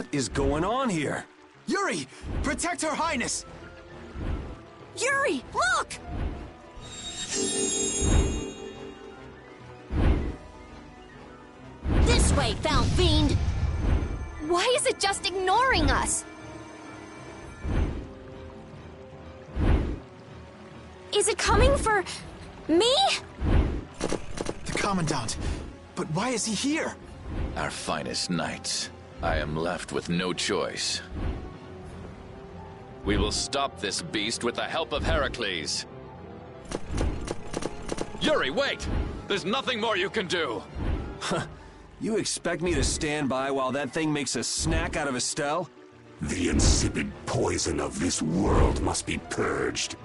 What is going on here? Yuri! Protect Her Highness! Yuri, look! This way, foul fiend! Why is it just ignoring us? Is it coming for me? The Commandant. But why is he here? Our finest knights. I am left with no choice. We will stop this beast with the help of Heracles. Yuri, wait! There's nothing more you can do! You expect me to stand by while that thing makes a snack out of Estelle? The insipid poison of this world must be purged.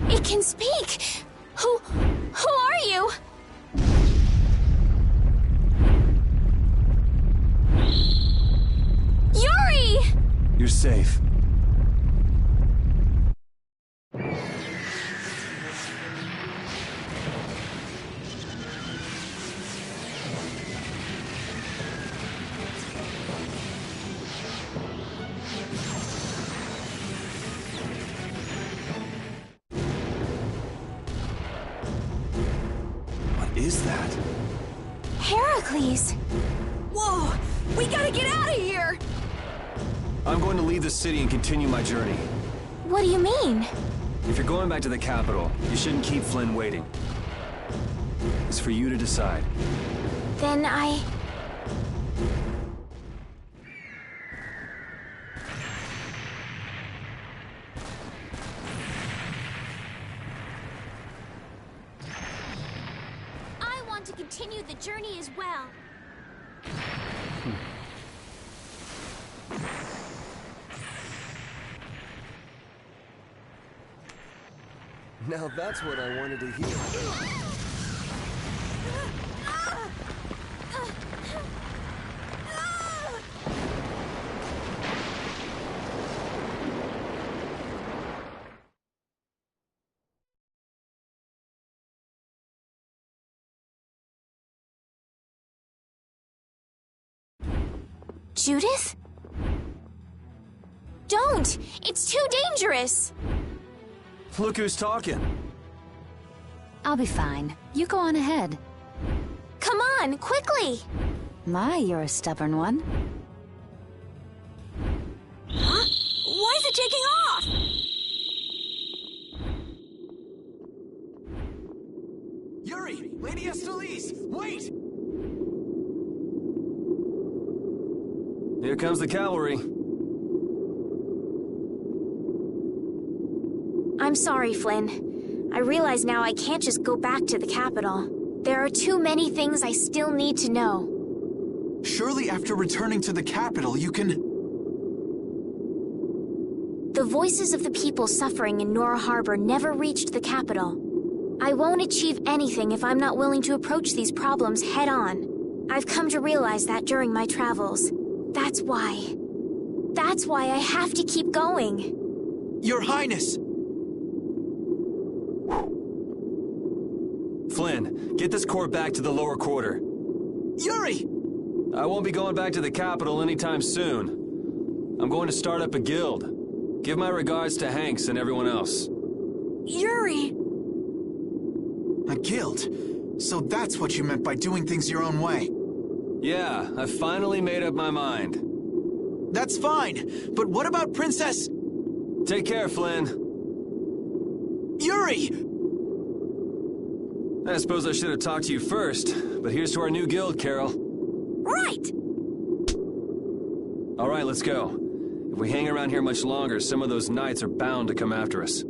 It can speak! Who are you? Yuri! You're safe. What is that? Heracles! Whoa! We gotta get out of here! I'm going to leave the city and continue my journey. What do you mean? If you're going back to the capital, you shouldn't keep Flynn waiting. It's for you to decide. Then I want to continue the journey as well. Now that's what I wanted to hear. Judith? Don't! It's too dangerous! Look who's talking. I'll be fine. You go on ahead. Come on, quickly! My, you're a stubborn one. Huh? Why is it taking off? Yuri! Lady Estellise! Wait! Here comes the cavalry. I'm sorry, Flynn. I realize now I can't just go back to the capital. There are too many things I still need to know. Surely after returning to the capital, you can... The voices of the people suffering in Nora Harbor never reached the capital. I won't achieve anything if I'm not willing to approach these problems head-on. I've come to realize that during my travels. That's why. That's why I have to keep going. Your Highness! Flynn, get this corps back to the lower quarter. Yuri! I won't be going back to the capital anytime soon. I'm going to start up a guild. Give my regards to Hanks and everyone else. Yuri! A guild? So that's what you meant by doing things your own way. Yeah, I finally made up my mind. That's fine, but what about Princess... Take care, Flynn. Yuri! I suppose I should have talked to you first, but here's to our new guild, Carol. Right! All right, let's go. If we hang around here much longer, some of those knights are bound to come after us.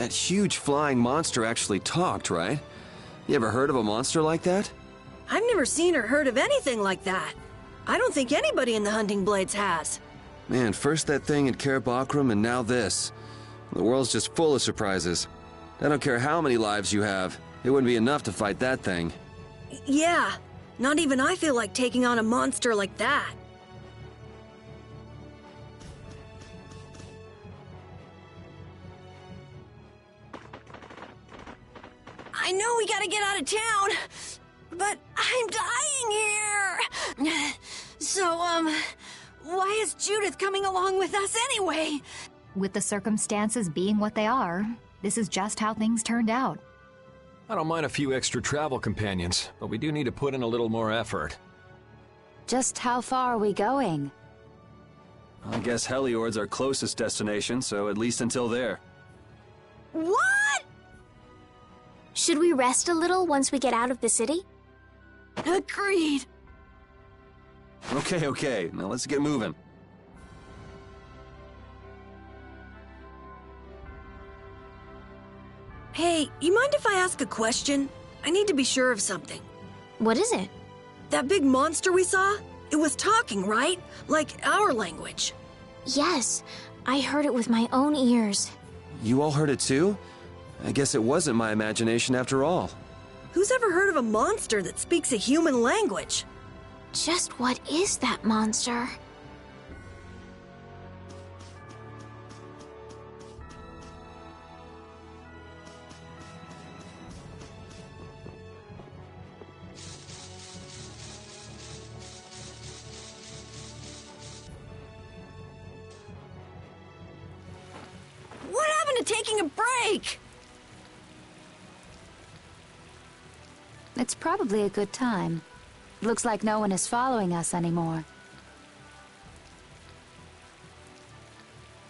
That huge flying monster actually talked, right? You ever heard of a monster like that? I've never seen or heard of anything like that. I don't think anybody in the Hunting Blades has. Man, first that thing at Cair Bakram and now this. The world's just full of surprises. I don't care how many lives you have, it wouldn't be enough to fight that thing. Yeah, not even I feel like taking on a monster like that. I know we gotta get out of town, but I'm dying here. So, why is Judith coming along with us anyway? With the circumstances being what they are, this is just how things turned out. I don't mind a few extra travel companions, but we do need to put in a little more effort. Just how far are we going? I guess Heliord's our closest destination, so at least until there. What? Should we rest a little once we get out of the city? Agreed. Okay, now let's get moving. Hey, you mind if I ask a question? I need to be sure of something. What is it? That big monster we saw? It was talking, right? Like our language. Yes, I heard it with my own ears. You all heard it too? I guess it wasn't my imagination after all. Who's ever heard of a monster that speaks a human language? Just what is that monster? What happened to taking a break? It's probably a good time. Looks like no one is following us anymore.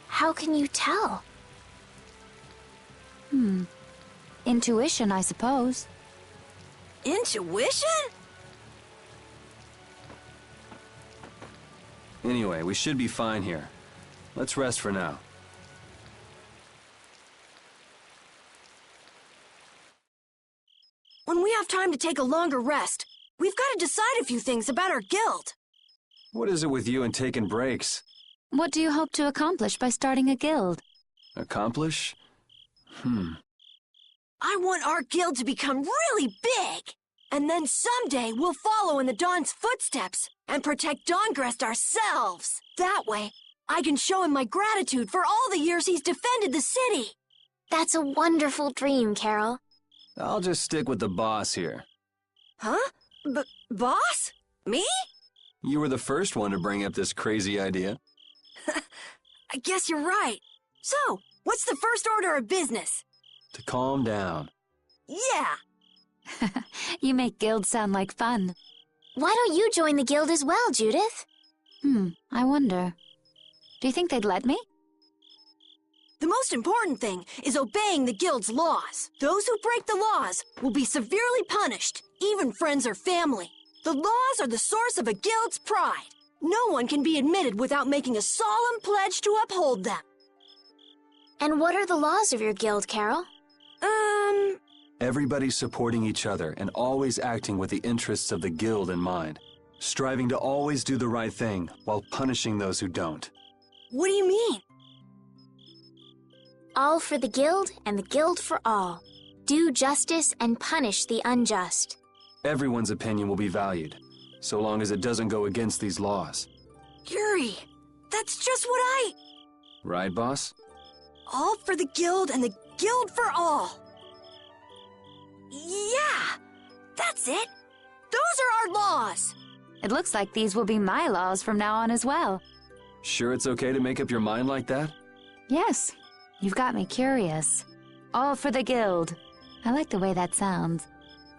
How can you tell? Intuition, I suppose. Intuition? Anyway, we should be fine here. Let's rest for now. When we have time to take a longer rest, we've got to decide a few things about our guild. What is it with you and taking breaks? What do you hope to accomplish by starting a guild? Accomplish? I want our guild to become really big. And then someday we'll follow in the Dawn's footsteps and protect Dawngrest ourselves. That way, I can show him my gratitude for all the years he's defended the city. That's a wonderful dream, Carol. I'll just stick with the boss here. Huh? Boss? Me? You were the first one to bring up this crazy idea. I guess you're right. So, what's the first order of business? To calm down. Yeah. You make guilds sound like fun. Why don't you join the guild as well, Judith? I wonder. Do you think they'd let me? The most important thing is obeying the guild's laws. Those who break the laws will be severely punished, even friends or family. The laws are the source of a guild's pride. No one can be admitted without making a solemn pledge to uphold them. And what are the laws of your guild, Carol? Everybody's supporting each other and always acting with the interests of the guild in mind. Striving to always do the right thing while punishing those who don't. What do you mean? All for the guild and the guild for all. Do justice and punish the unjust. Everyone's opinion will be valued, so long as it doesn't go against these laws. Yuri, that's just what Right, boss? All for the guild and the guild for all. Yeah, that's it. Those are our laws. It looks like these will be my laws from now on as well. Sure it's okay to make up your mind like that? Yes, you've got me curious. All for the guild. I like the way that sounds.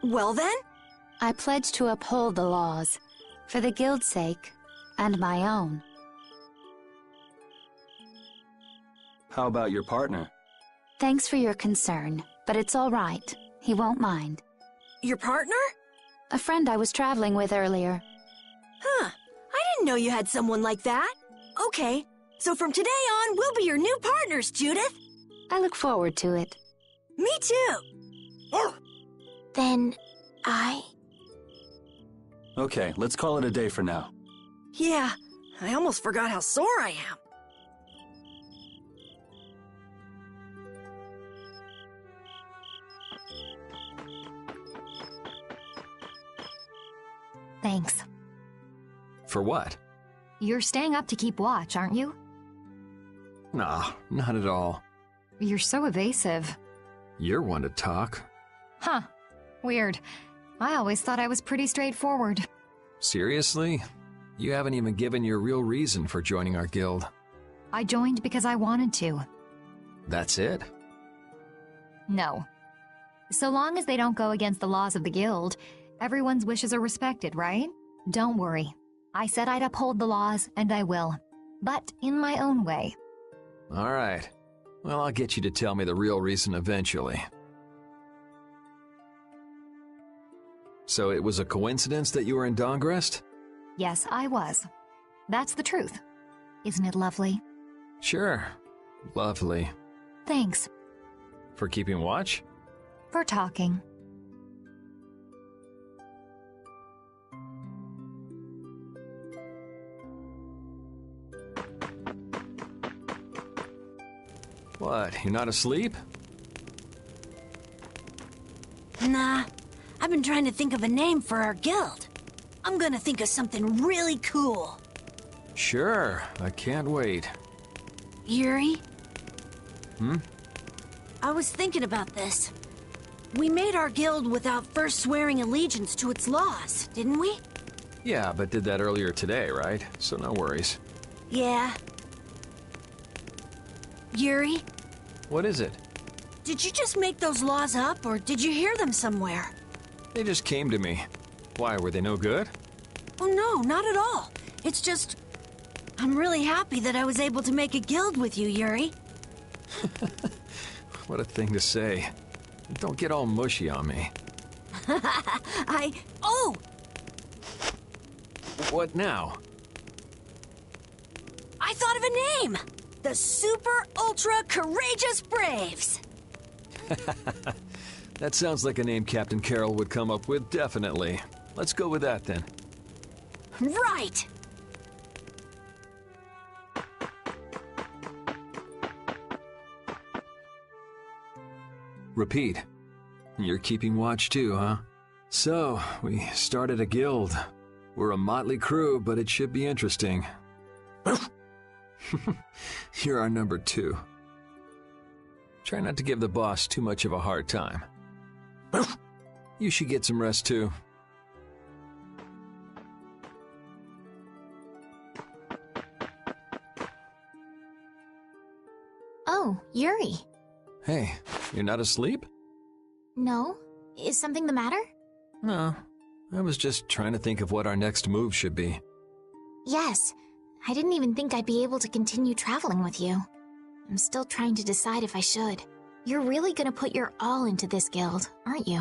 Well then? I pledge to uphold the laws, for the guild's sake, and my own. How about your partner? Thanks for your concern, but it's all right. He won't mind. Your partner? A friend I was traveling with earlier. Huh, I didn't know you had someone like that. Okay, so from today on, we'll be your new partners, Judith. I look forward to it. Me too. Then Okay, let's call it a day for now. Yeah, I almost forgot how sore I am. Thanks. For what? You're staying up to keep watch, aren't you? Nah, not at all. You're so evasive. You're one to talk. Huh. Weird. I always thought I was pretty straightforward. Seriously? You haven't even given your real reason for joining our guild. I joined because I wanted to. That's it? No. So long as they don't go against the laws of the guild, everyone's wishes are respected, right? Don't worry. I said I'd uphold the laws, and I will. But in my own way. All right. Well, I'll get you to tell me the real reason eventually. So it was a coincidence that you were in Dawngrest? Yes, I was. That's the truth. Isn't it lovely? Sure. Lovely. Thanks. For keeping watch? For talking. What, you're not asleep? Nah, I've been trying to think of a name for our guild. I'm gonna think of something really cool. Sure, I can't wait. Yuri? Hmm? I was thinking about this. We made our guild without first swearing allegiance to its laws, didn't we? Yeah, but did that earlier today, right? So no worries. Yeah. Yuri? What is it? Did you just make those laws up, or did you hear them somewhere? They just came to me. Why, were they no good? Oh no, not at all. It's just... I'm really happy that I was able to make a guild with you, Yuri. What a thing to say. Don't get all mushy on me. Oh! What now? I thought of a name! The Super Ultra Courageous Braves! That sounds like a name Captain Carroll would come up with, definitely. Let's go with that, then. Right! Repeat. You're keeping watch too, huh? So, we started a guild. We're a motley crew, but it should be interesting. You're our number 2. Try not to give the boss too much of a hard time. You should get some rest too. Oh, Yuri. Hey, you're not asleep? No? Is something the matter? No, I was just trying to think of what our next move should be. Yes. I didn't even think I'd be able to continue traveling with you. I'm still trying to decide if I should. You're really gonna put your all into this guild, aren't you?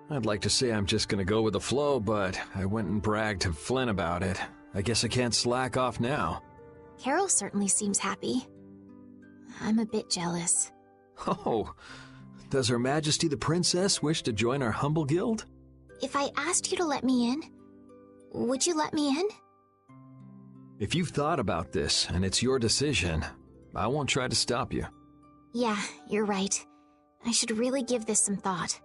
I'd like to say I'm just gonna go with the flow, but I went and bragged to Flynn about it. I guess I can't slack off now. Carol certainly seems happy. I'm a bit jealous. Oh, does Her Majesty the Princess wish to join our humble guild? If I asked you to let me in, would you let me in? If you've thought about this and it's your decision, I won't try to stop you. Yeah, you're right. I should really give this some thought.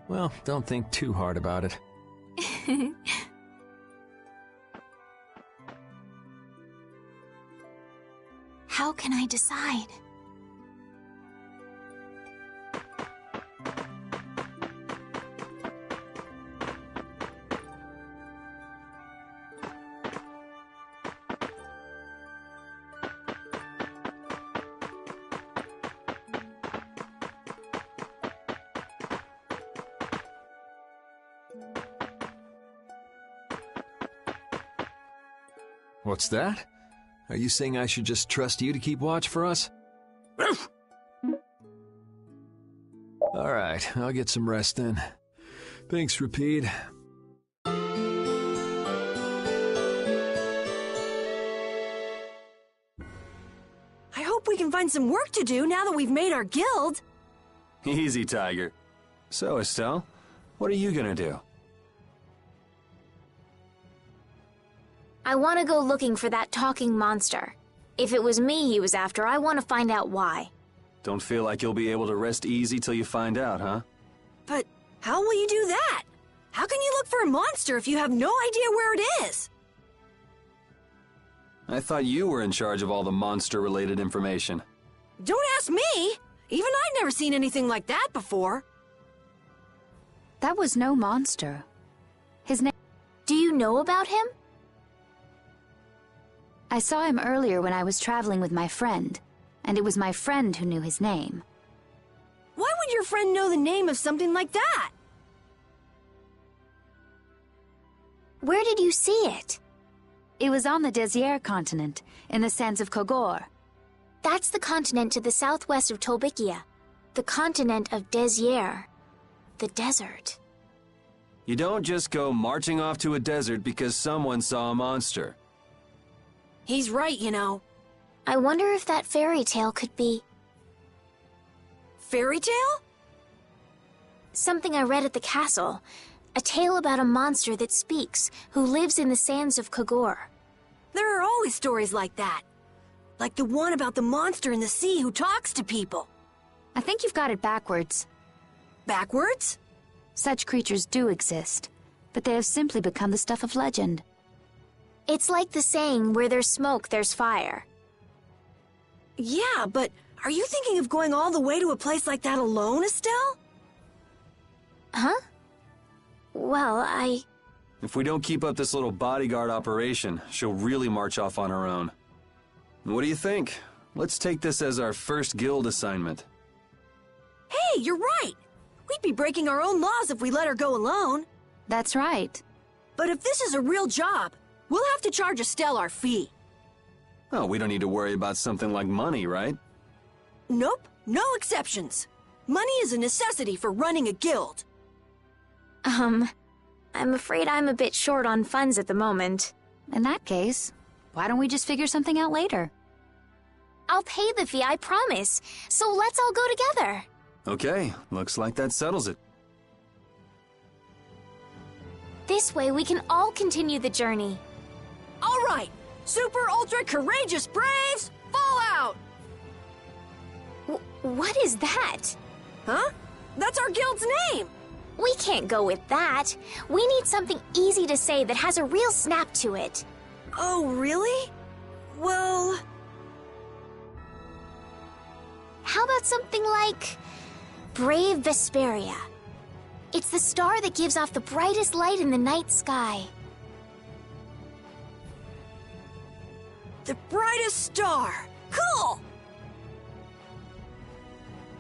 Well, don't think too hard about it. How can I decide? What's that? Are you saying I should just trust you to keep watch for us? Alright, I'll get some rest then. Thanks, Rapide. I hope we can find some work to do now that we've made our guild. Easy, Tiger. So, Estelle, what are you gonna do? I want to go looking for that talking monster. If it was me he was after, I want to find out why. Don't feel like you'll be able to rest easy till you find out, huh? But how will you do that? How can you look for a monster if you have no idea where it is? I thought you were in charge of all the monster-related information. Don't ask me! Even I've never seen anything like that before. That was no monster. His name... Do you know about him? I saw him earlier when I was traveling with my friend, and it was my friend who knew his name. Why would your friend know the name of something like that? Where did you see it? It was on the Desier continent, in the sands of Kogor. That's the continent to the southwest of Tolbikia. The continent of Desier. The desert. You don't just go marching off to a desert because someone saw a monster. He's right, you know. I wonder if that fairy tale could be... Fairy tale? Something I read at the castle. A tale about a monster that speaks, who lives in the sands of Kogor. There are always stories like that. Like the one about the monster in the sea who talks to people. I think you've got it backwards. Backwards? Such creatures do exist, but they have simply become the stuff of legend. It's like the saying, where there's smoke, there's fire. Yeah, but are you thinking of going all the way to a place like that alone, Estelle? Huh? Well, If we don't keep up this little bodyguard operation, she'll really march off on her own. What do you think? Let's take this as our first guild assignment. Hey, you're right! We'd be breaking our own laws if we let her go alone. That's right. But if this is a real job, we'll have to charge Estelle our fee. Oh, we don't need to worry about something like money, right? Nope, no exceptions. Money is a necessity for running a guild. I'm afraid I'm a bit short on funds at the moment. In that case, why don't we just figure something out later? I'll pay the fee, I promise. So let's all go together. Okay, looks like that settles it. This way we can all continue the journey. All right, super ultra courageous braves, fall out! What is that? Huh? That's our guild's name! We can't go with that. We need something easy to say that has a real snap to it. Oh, really? Well... How about something like... Brave Vesperia. It's the star that gives off the brightest light in the night sky. The brightest star! Cool!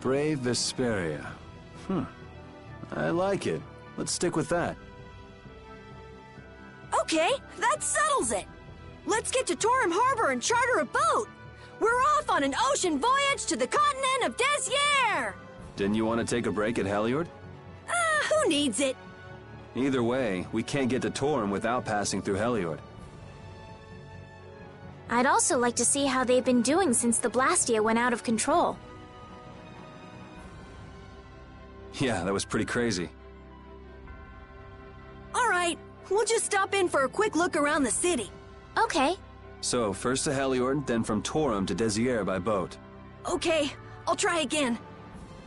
Brave Vesperia. I like it. Let's stick with that. Okay, that settles it! Let's get to Torim Harbor and charter a boat! We're off on an ocean voyage to the continent of Desier! Didn't you want to take a break at Heliord? Who needs it? Either way, we can't get to Torim without passing through Heliord. I'd also like to see how they've been doing since the Blastia went out of control. Yeah, that was pretty crazy. All right, we'll just stop in for a quick look around the city. Okay. So, first to Heliord, then from Torim to Desier by boat. Okay, I'll try again.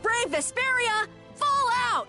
Brave Vesperia, fall out!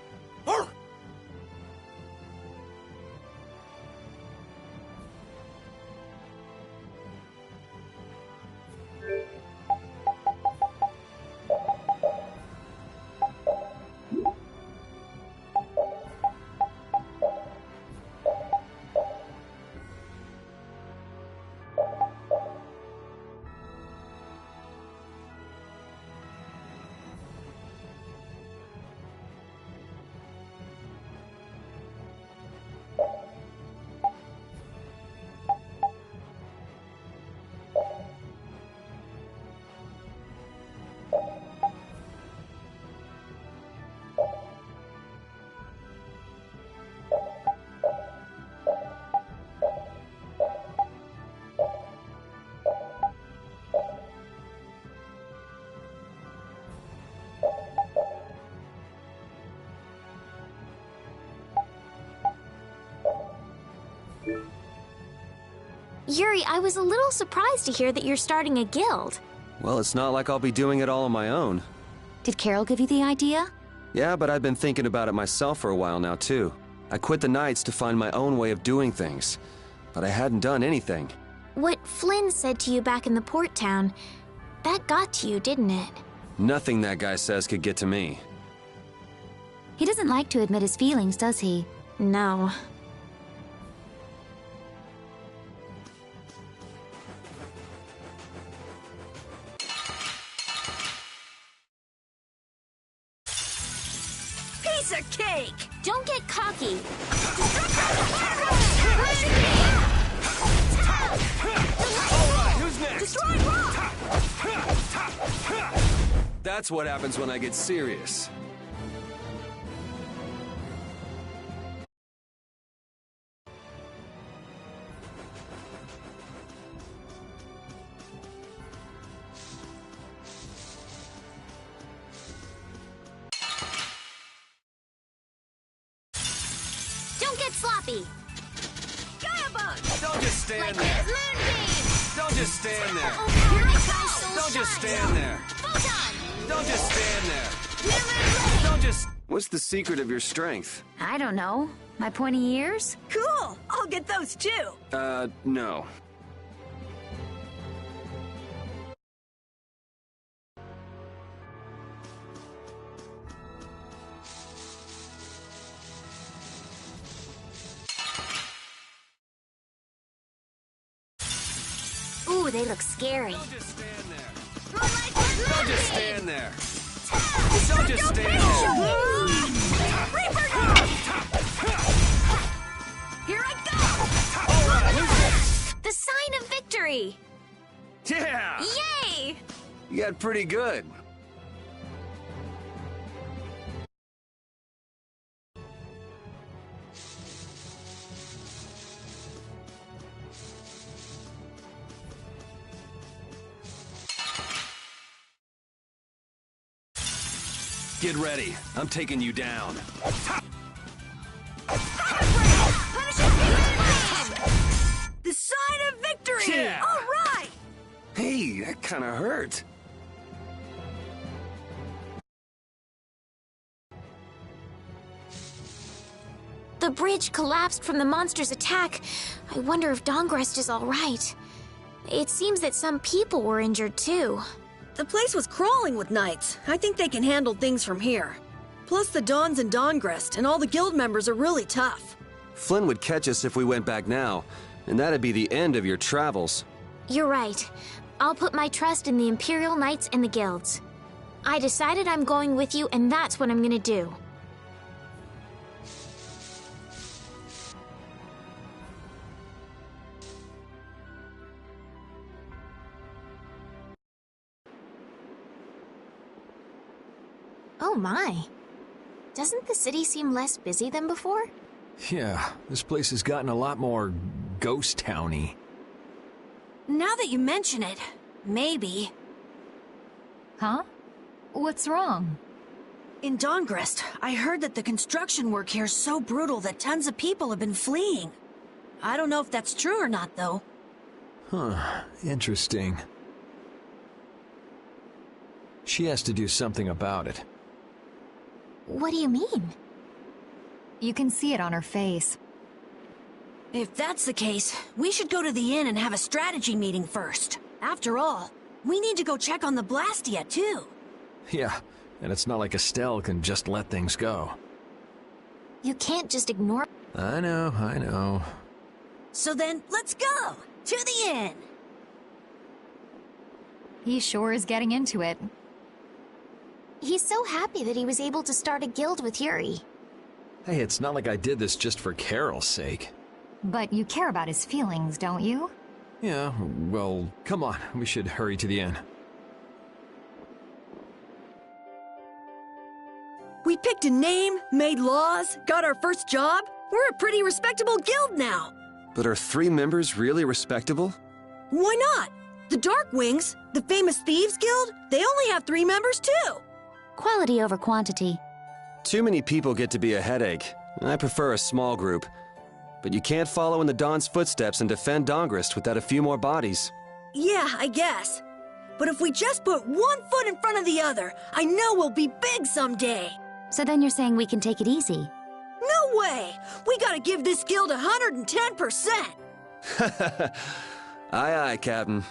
Yuri, I was a little surprised to hear that you're starting a guild. Well, it's not like I'll be doing it all on my own. Did Carol give you the idea? Yeah, but I've been thinking about it myself for a while now, too. I quit the Knights to find my own way of doing things, but I hadn't done anything. What Flynn said to you back in the port town, that got to you, didn't it? Nothing that guy says could get to me. He doesn't like to admit his feelings, does he? No. Piece of cake! Don't get cocky. Alright, who's next? Destroy rock! That's what happens when I get serious. Don't get sloppy. Don't just stand there. Don't just stand there. Here they come, soul Don't just shine. stand there. Photon. Don't just stand there. Don't just... What's the secret of your strength? I don't know. My pointy ears? Cool! I'll get those too! No. Ooh, they look scary. Don't just stand there. Don't just stand there. Don't just stand there. Here I go! The sign of victory! Yeah! Yay! You got pretty good. Get ready. I'm taking you down. The sign of victory! Yeah. All right! Hey, that kind of hurt. The bridge collapsed from the monster's attack. I wonder if Dongrest is all right. It seems that some people were injured too. The place was crawling with knights. I think they can handle things from here. Plus the Dons and Dongrest and all the guild members are really tough. Flynn would catch us if we went back now, and that'd be the end of your travels. You're right. I'll put my trust in the Imperial Knights and the guilds. I decided I'm going with you, and that's what I'm gonna do. Oh my. Doesn't the city seem less busy than before? Yeah, this place has gotten a lot more ghost towny. Now that you mention it, maybe. Huh? What's wrong? In Dongrest, I heard that the construction work here is so brutal that tons of people have been fleeing. I don't know if that's true or not, though. Huh, interesting. She has to do something about it. What do you mean? You can see it on her face. If that's the case, we should go to the inn and have a strategy meeting first. After all, we need to go check on the Blastia, too. Yeah, and it's not like Estelle can just let things go. You can't just ignore... I know. So then, let's go! To the inn! He sure is getting into it. He's so happy that he was able to start a guild with Yuri. Hey, it's not like I did this just for Carol's sake. But you care about his feelings, don't you? Yeah, well, come on, we should hurry to the inn. We picked a name, made laws, got our first job. We're a pretty respectable guild now. But are 3 members really respectable? Why not? The Darkwings, the famous Thieves Guild, they only have 3 members too. Quality over quantity. Too many people get to be a headache. I prefer a small group. But you can't follow in the Dawn's footsteps and defend Dongrist without a few more bodies. Yeah, I guess. But if we just put one foot in front of the other, I know we'll be big someday. So then you're saying we can take it easy? No way! We gotta give this guild 110%! Aye, aye, Captain.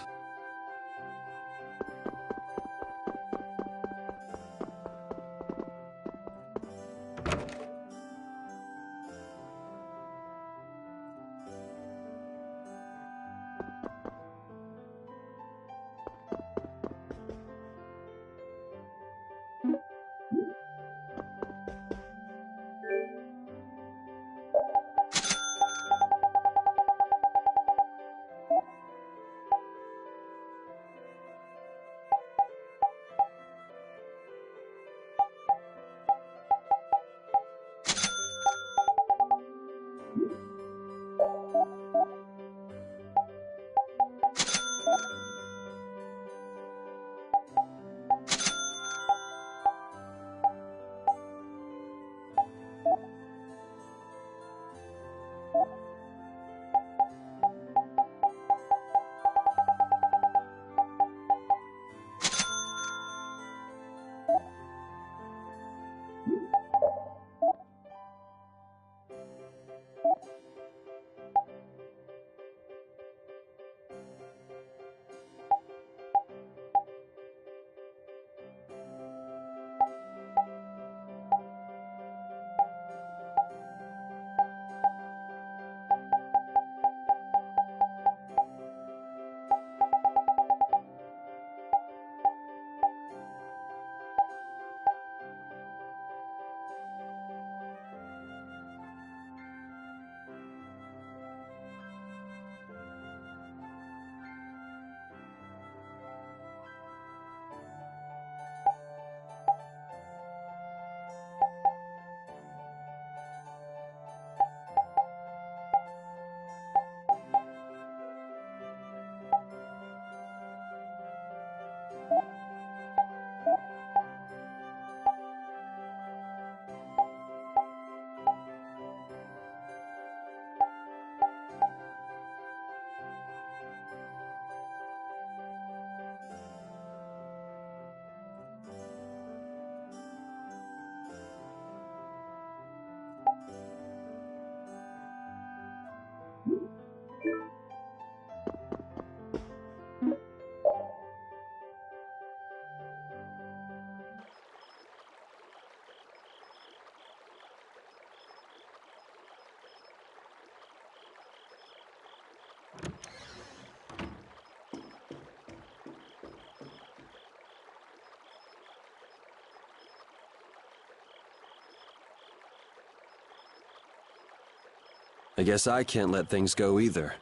I guess I can't let things go either.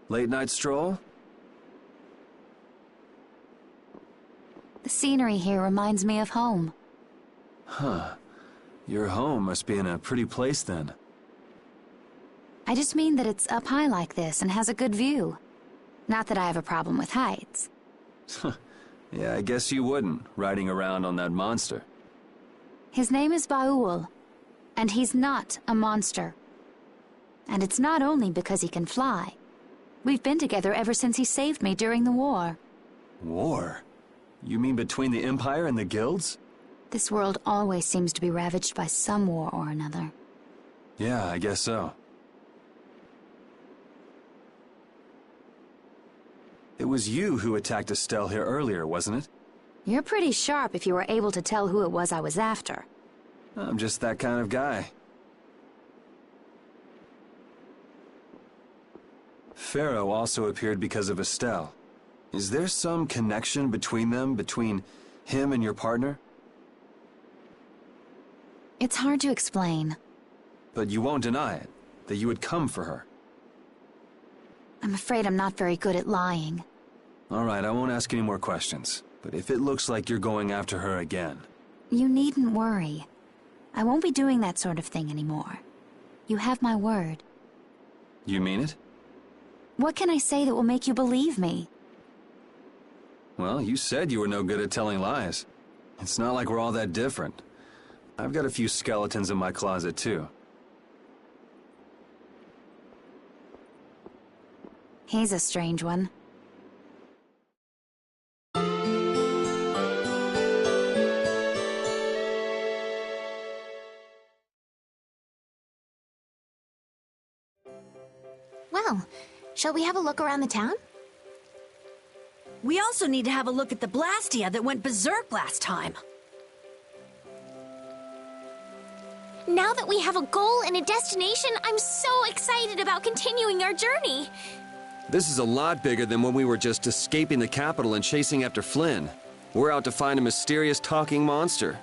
Late night stroll? The scenery here reminds me of home. Huh. Your home must be in a pretty place then. I just mean that it's up high like this and has a good view. Not that I have a problem with heights. Yeah, I guess you wouldn't, riding around on that monster. His name is Baul, and he's not a monster. And it's not only because he can fly. We've been together ever since he saved me during the war. War? You mean between the Empire and the guilds? This world always seems to be ravaged by some war or another. Yeah, I guess so. It was you who attacked Estelle here earlier, wasn't it? You're pretty sharp if you were able to tell who it was I was after. I'm just that kind of guy. Pharaoh also appeared because of Estelle. Is there some connection between them, between him and your partner? It's hard to explain. But you won't deny it, that you would come for her. I'm afraid I'm not very good at lying. All right, I won't ask any more questions. But if it looks like you're going after her again... You needn't worry. I won't be doing that sort of thing anymore. You have my word. You mean it? What can I say that will make you believe me? Well, you said you were no good at telling lies. It's not like we're all that different. I've got a few skeletons in my closet, too. He's a strange one. Well, shall we have a look around the town? We also need to have a look at the Blastia that went berserk last time. Now that we have a goal and a destination, I'm so excited about continuing our journey. This is a lot bigger than when we were just escaping the capital and chasing after Flynn. We're out to find a mysterious talking monster.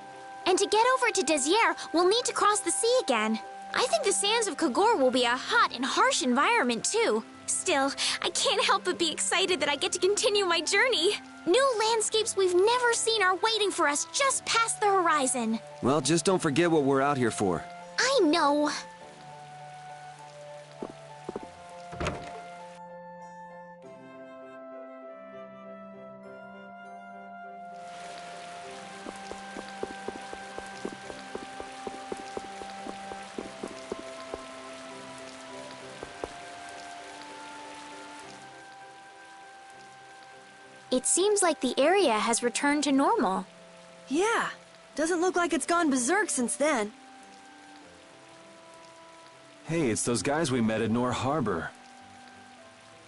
And to get over to Desier, we'll need to cross the sea again. I think the sands of Kagor will be a hot and harsh environment, too. Still, I can't help but be excited that I get to continue my journey. New landscapes we've never seen are waiting for us just past the horizon. Well, just don't forget what we're out here for. I know. It seems like the area has returned to normal. Yeah, doesn't look like it's gone berserk since then. Hey, it's those guys we met at Nor Harbor.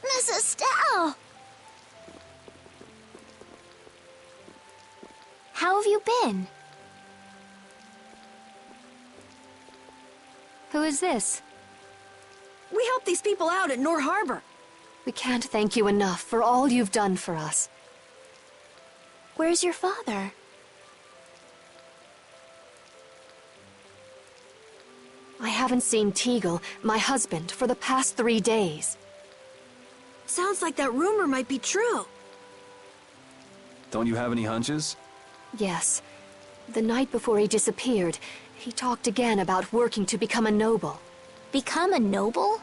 Miss Estelle! How have you been? Who is this? We helped these people out at Nor Harbor. We can't thank you enough for all you've done for us. Where's your father? I haven't seen Teagle, my husband, for the past 3 days. Sounds like that rumor might be true. Don't you have any hunches? Yes. The night before he disappeared, he talked again about working to become a noble. Become a noble?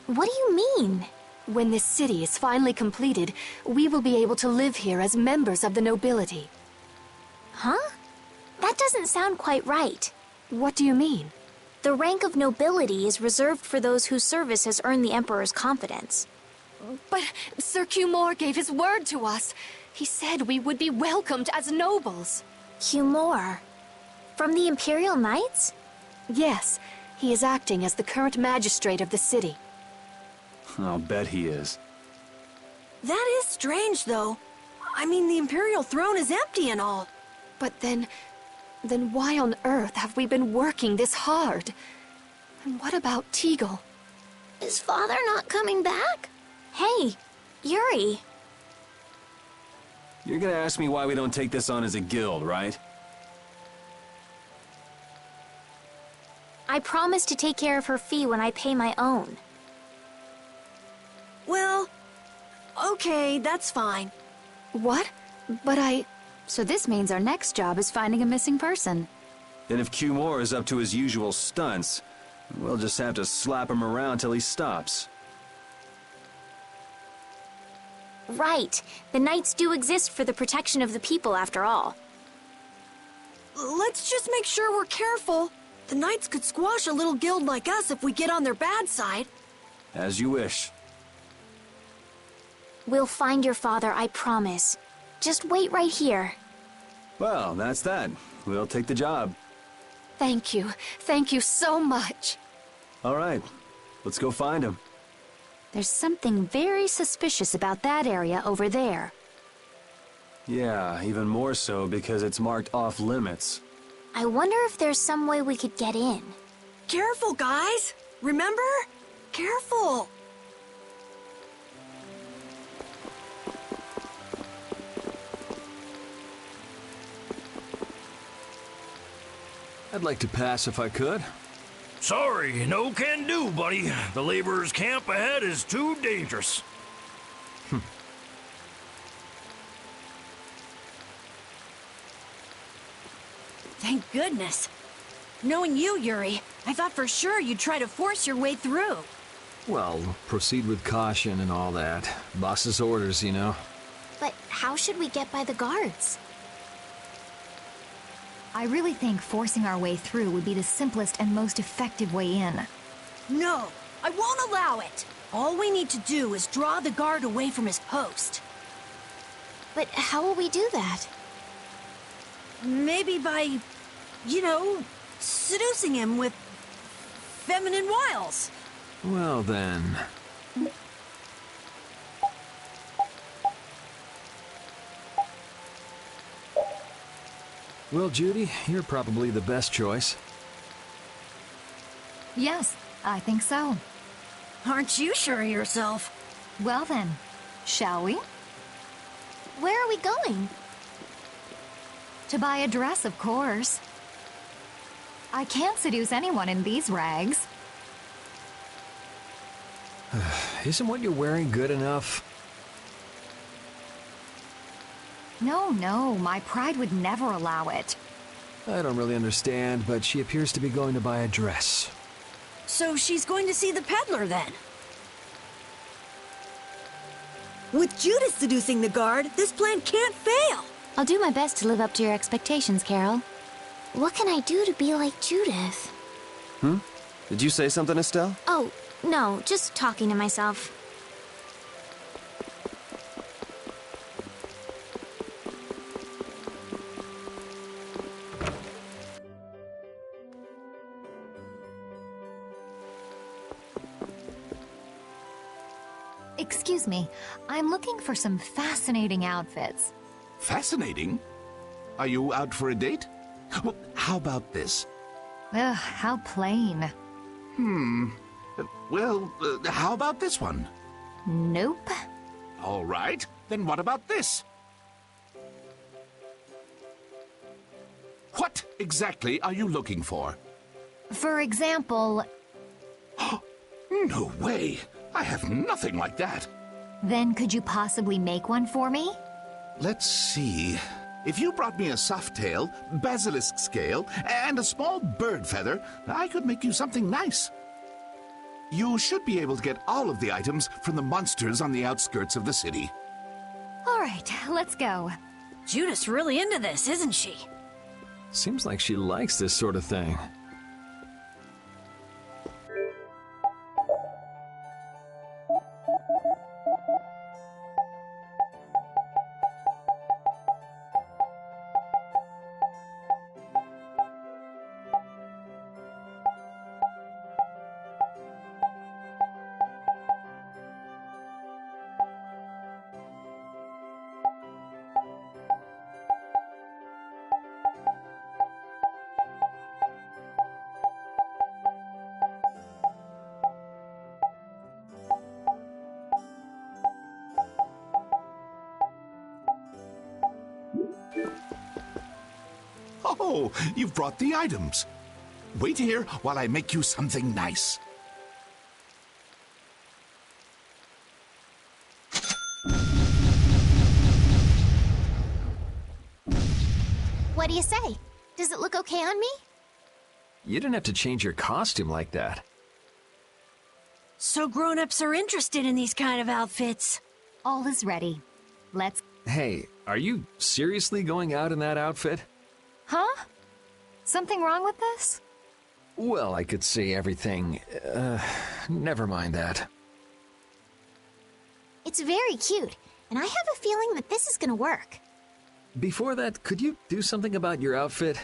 What do you mean? When this city is finally completed, we will be able to live here as members of the nobility. Huh? That doesn't sound quite right. What do you mean? The rank of nobility is reserved for those whose service has earned the Emperor's confidence. But Sir Cumore gave his word to us. He said we would be welcomed as nobles. Cumore? From the Imperial Knights? Yes, he is acting as the current magistrate of the city. I'll bet he is. That is strange, though. I mean, the Imperial throne is empty and all. But then why on earth have we been working this hard? And what about Teagle? Is father not coming back? Hey, Yuri. You're gonna ask me why we don't take this on as a guild, right? I promise to take care of her fee when I pay my own. Well, okay, that's fine. What? But So this means our next job is finding a missing person. And if Cumore is up to his usual stunts, we'll just have to slap him around till he stops. Right. The Knights do exist for the protection of the people, after all. Let's just make sure we're careful. The Knights could squash a little guild like us if we get on their bad side. As you wish. We'll find your father, I promise. Just wait right here. Well, that's that. We'll take the job. thank you. Thank you so much. All right, let's go find him. There's something very suspicious about that area over there. Yeah, even more so because it's marked off limits. I wonder if there's some way we could get in. Careful, guys! Remember? Careful! I'd like to pass if I could. Sorry, no can do, buddy. The laborers' camp ahead is too dangerous. Thank goodness. Knowing you, Yuri, I thought for sure you'd try to force your way through. Well, proceed with caution and all that. Boss's orders, you know. But how should we get by the guards? I really think forcing our way through would be the simplest and most effective way in. No, I won't allow it. All we need to do is draw the guard away from his post. But how will we do that? Maybe by, you know, seducing him with feminine wiles. Well then... Well, Judy, you're probably the best choice. Yes, I think so. Aren't you sure of yourself? Well then, shall we? Where are we going? To buy a dress, of course. I can't seduce anyone in these rags. Isn't what you're wearing good enough? No, my pride would never allow it. I don't really understand, but she appears to be going to buy a dress. So she's going to see the peddler then? With Judas seducing the guard, this plan can't fail! I'll do my best to live up to your expectations, Carol. What can I do to be like Judith? Did you say something, Estelle? Oh, no, just talking to myself. Excuse me, I'm looking for some fascinating outfits. Fascinating? Are you out for a date? Well, how about this? Ugh, how plain. Well, how about this one? Nope. All right, then what about this? What exactly are you looking for? For example... No way! I have nothing like that. Then could you possibly make one for me? Let's see. If you brought me a soft tail, basilisk scale, and a small bird feather, I could make you something nice. You should be able to get all of the items from the monsters on the outskirts of the city. All right, let's go. Judith's really into this, isn't she? Seems like she likes this sort of thing. Oh, you've brought the items. Wait here while I make you something nice. What do you say? Does it look okay on me? You didn't have to change your costume like that. So grown-ups are interested in these kind of outfits. All is ready. Let's... Hey, are you seriously going out in that outfit? Huh? Something wrong with this? Well, I could see everything. Never mind that. It's very cute, and I have a feeling that this is gonna work. Before that, could you do something about your outfit?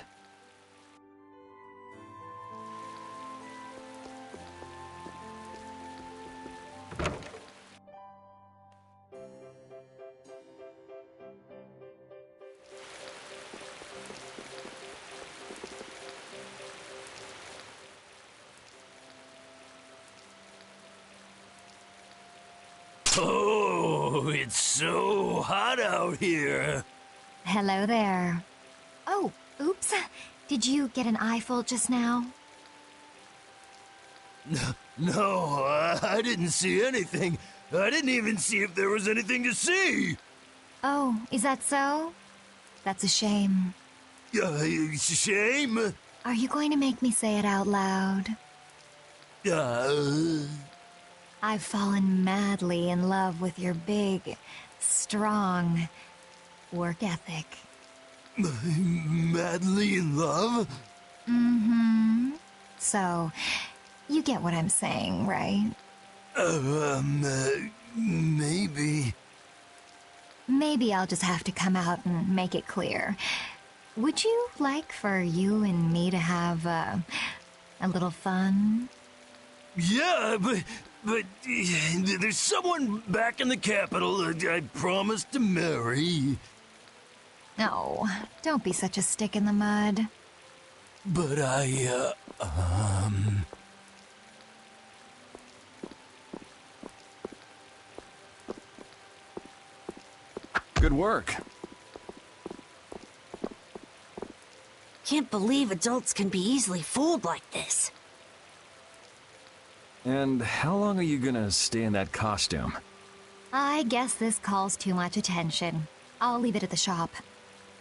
Oh, it's so hot out here. Hello there. Oh, oops. Did you get an eyeful just now? No, I didn't see anything. I didn't even see if there was anything to see. Oh, is that so? That's a shame. Shame? Are you going to make me say it out loud? I've fallen madly in love with your big, strong work ethic. Madly in love? Mm-hmm. So, you get what I'm saying, right? Maybe. Maybe I'll just have to come out and make it clear. Would you like for you and me to have, a little fun? Yeah, but there's someone back in the capital I promised to marry. No, don't be such a stick in the mud. But Good work. Can't believe adults can be easily fooled like this. And how long are you gonna stay in that costume? I guess this calls too much attention. I'll leave it at the shop.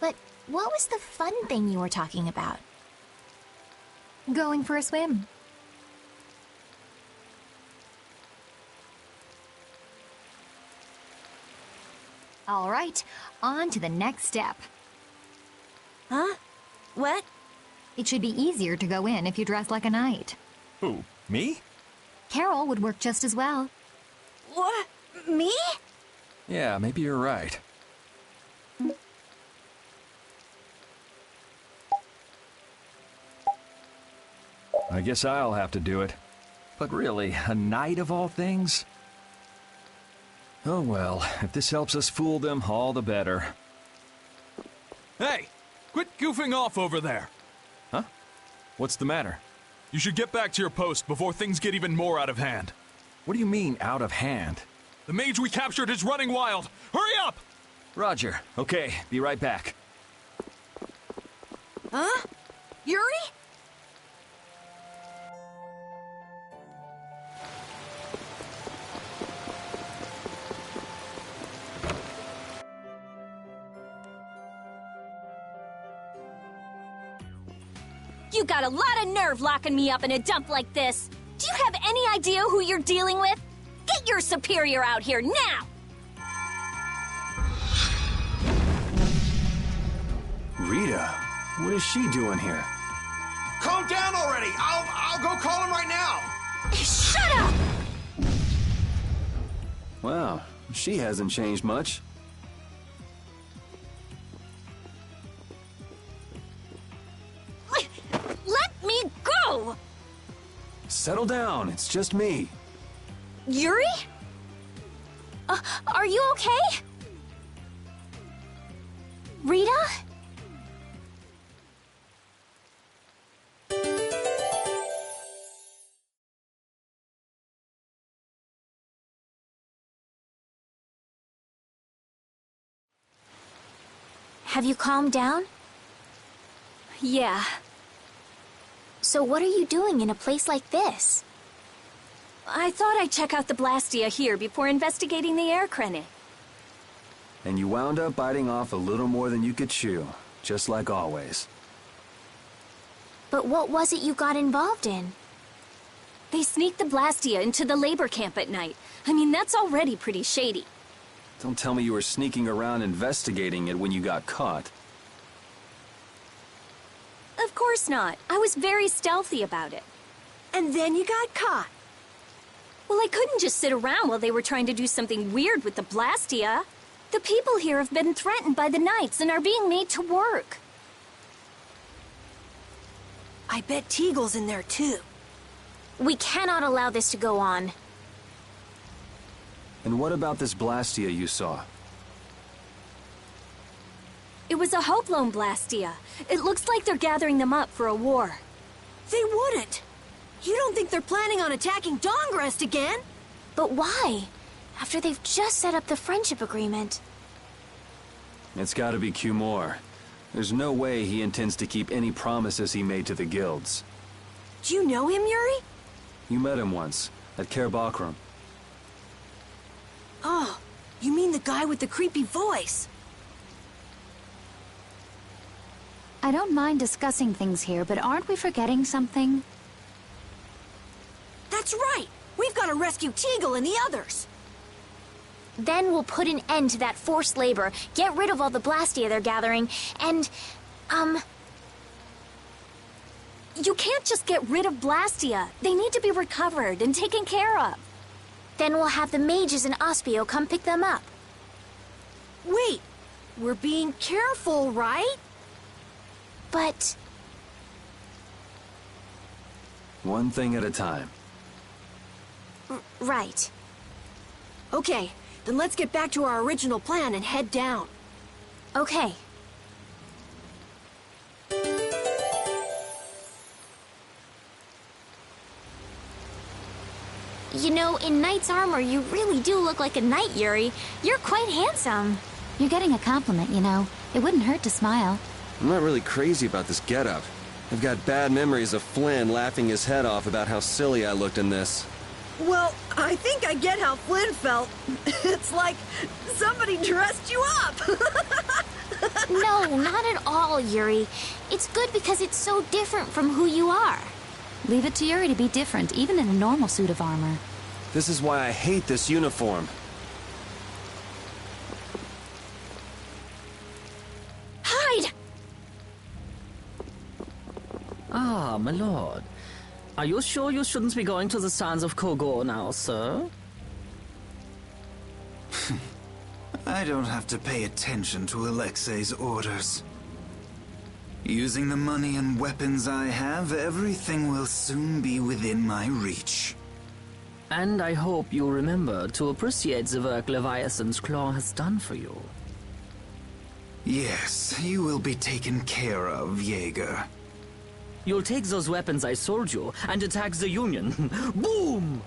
But what was the fun thing you were talking about? Going for a swim. All right, on to the next step. Huh? What? It should be easier to go in if you dress like a knight. Who, me? Carol would work just as well. What? Me? Yeah, maybe you're right. I guess I'll have to do it. But really, a knight of all things? Oh well, if this helps us fool them, all the better. Hey! Quit goofing off over there! Huh? What's the matter? You should get back to your post before things get even more out of hand. What do you mean, out of hand? The mage we captured is running wild! Hurry up! Roger. Okay, be right back. Huh? Yuri? You got a lot of nerve locking me up in a dump like this. Do you have any idea who you're dealing with? Get your superior out here now! Rita, what is she doing here? Calm down already! I'll go call him right now! Shut up! Wow, she hasn't changed much. Let me go! Settle down, it's just me. Yuri? Are you okay? Rita? Have you calmed down? Yeah. So what are you doing in a place like this? I thought I'd check out the Blastia here before investigating the air crenny. And you wound up biting off a little more than you could chew, just like always. But what was it you got involved in? They sneaked the Blastia into the labor camp at night. I mean, that's already pretty shady. Don't tell me you were sneaking around investigating it when you got caught. Of course not. I was very stealthy about it. And then you got caught. Well, I couldn't just sit around while they were trying to do something weird with the Blastia. The people here have been threatened by the Knights and are being made to work. I bet Teagle's in there too. We cannot allow this to go on. And what about this Blastia you saw? It was a Hoplone Blastia. It looks like they're gathering them up for a war. They wouldn't. You don't think they're planning on attacking Dawngrest again? But why? After they've just set up the friendship agreement. It's gotta be Cumore. There's no way he intends to keep any promises he made to the guilds. Do you know him, Yuri? You met him once, at Cair Bakram. Oh, you mean the guy with the creepy voice? I don't mind discussing things here, but aren't we forgetting something? That's right! We've got to rescue Teagle and the others! Then we'll put an end to that forced labor, get rid of all the Blastia they're gathering, and, You can't just get rid of Blastia. They need to be recovered and taken care of. Then we'll have the mages and Ospio come pick them up. Wait! We're being careful, right? But... One thing at a time. Right. Okay, then let's get back to our original plan and head down. Okay. You know, in knight's armor, you really do look like a knight, Yuri. You're quite handsome. You're getting a compliment, you know. It wouldn't hurt to smile. I'm not really crazy about this getup. I've got bad memories of Flynn laughing his head off about how silly I looked in this. Well, I think I get how Flynn felt. It's like somebody dressed you up. No, not at all, Yuri. It's good because it's so different from who you are. Leave it to Yuri to be different, even in a normal suit of armor. This is why I hate this uniform. Hide! Ah, my lord. Are you sure you shouldn't be going to the sands of Kogor now, sir? I don't have to pay attention to Alexei's orders. Using the money and weapons I have, everything will soon be within my reach. And I hope you remember to appreciate the work Leviathan's Claw has done for you. Yes, you will be taken care of, Jaeger. You'll take those weapons I sold you and attack the Union. Boom!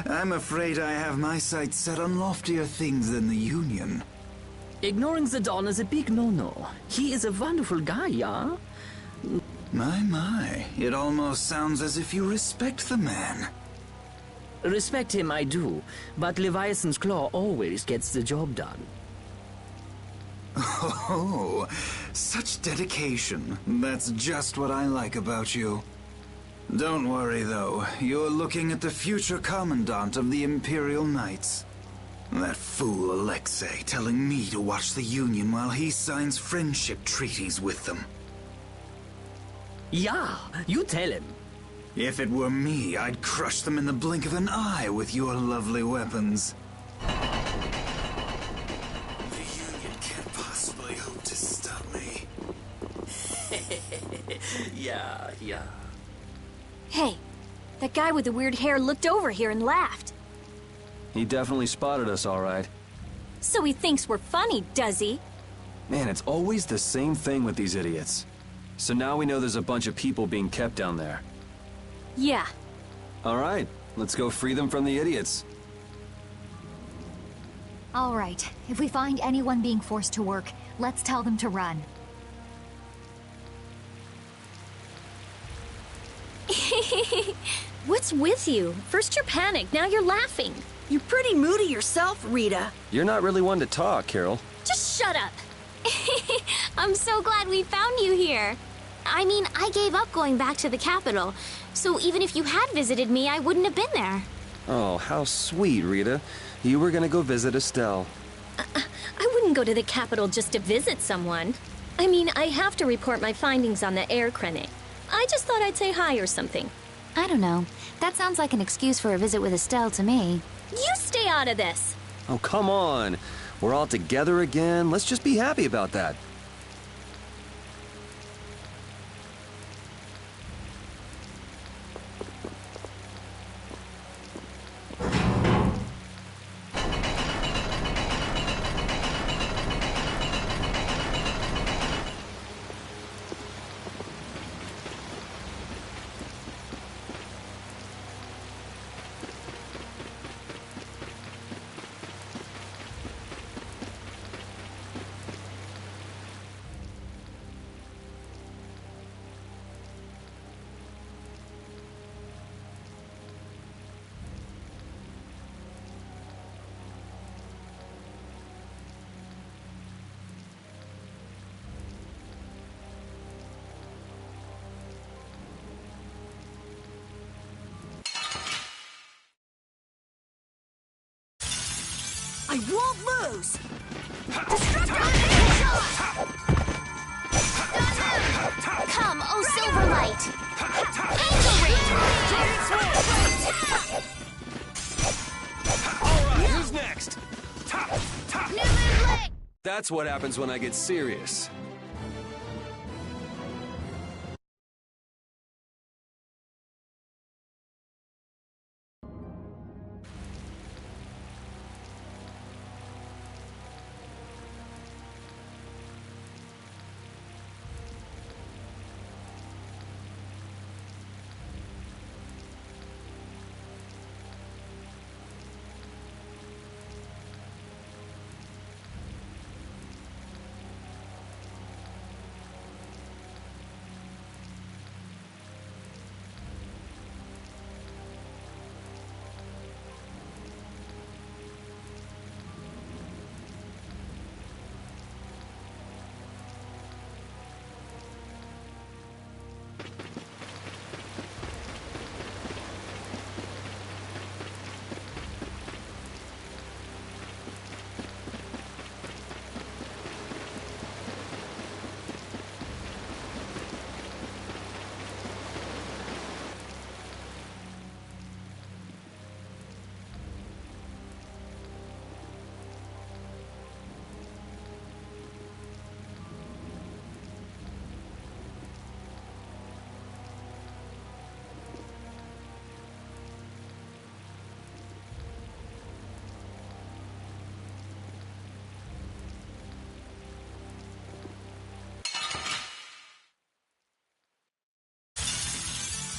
I'm afraid I have my sights set on loftier things than the Union. Ignoring the Don is a big no-no. He is a wonderful guy, yeah? My. It almost sounds as if you respect the man. Respect him I do, but Leviathan's Claw always gets the job done. Oh, such dedication. That's just what I like about you. Don't worry, though. You're looking at the future Commandant of the Imperial Knights. That fool Alexei telling me to watch the Union while he signs friendship treaties with them. Yeah, you tell him. If it were me, I'd crush them in the blink of an eye with your lovely weapons. The Union can't possibly hope to stop me. Yeah. Hey, that guy with the weird hair looked over here and laughed. He definitely spotted us, all right. So he thinks we're funny, does he? Man, it's always the same thing with these idiots. So now we know there's a bunch of people being kept down there. Yeah. All right, let's go free them from the idiots. All right, if we find anyone being forced to work, let's tell them to run. What's with you? First you're panicked, now you're laughing. You're pretty moody yourself, Rita. You're not really one to talk, Carol. Just shut up. I'm so glad we found you here. I mean, I gave up going back to the capital, so even if you had visited me, I wouldn't have been there. Oh, how sweet, Rita. You were gonna go visit Estelle. I wouldn't go to the capital just to visit someone. I mean, I have to report my findings on the air clinic. I just thought I'd say hi or something. I don't know. That sounds like an excuse for a visit with Estelle to me. You stay out of this. Oh, come on. We're all together again. Let's just be happy about that. lose. Come, oh Silverlight! Angel Alright, who's next? That's what happens when I get serious.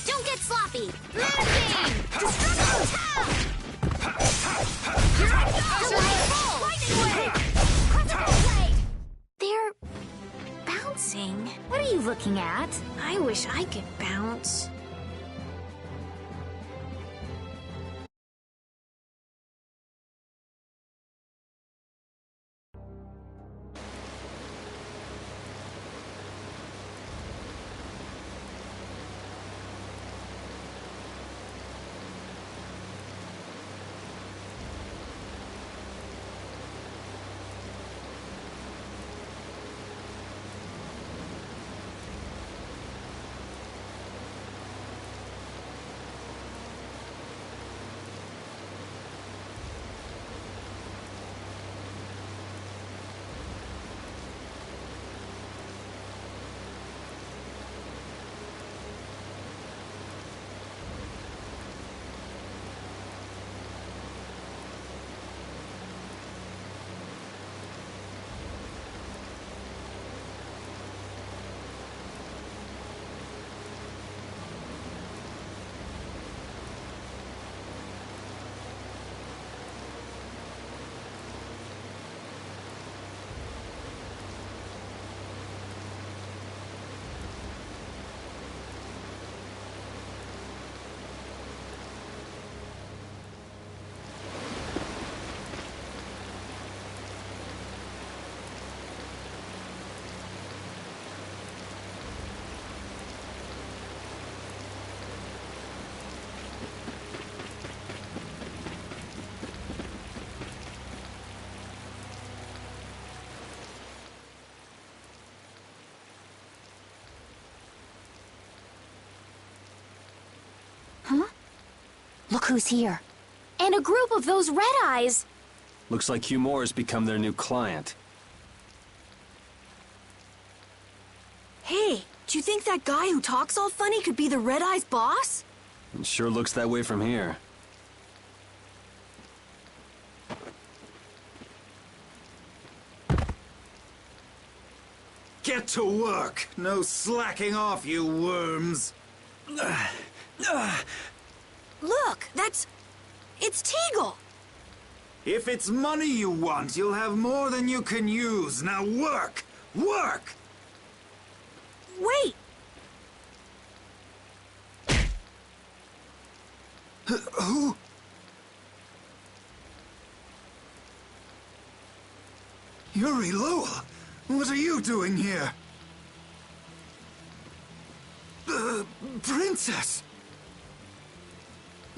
Don't get sloppy! Landing! Destruction Tap! Lightning Wave! Critical Blade! They're bouncing. What are you looking at? I wish I could bounce. Huh? Look who's here. And a group of those red eyes. Looks like Hugh Moore has become their new client. Hey, do you think that guy who talks all funny could be the Red Eye's boss? It sure looks that way from here. Get to work! No slacking off, you worms! Look, it's Teagle! If it's money you want, you'll have more than you can use. Now work! Work! Wait! Who? Yuri Lowell! What are you doing here? Princess!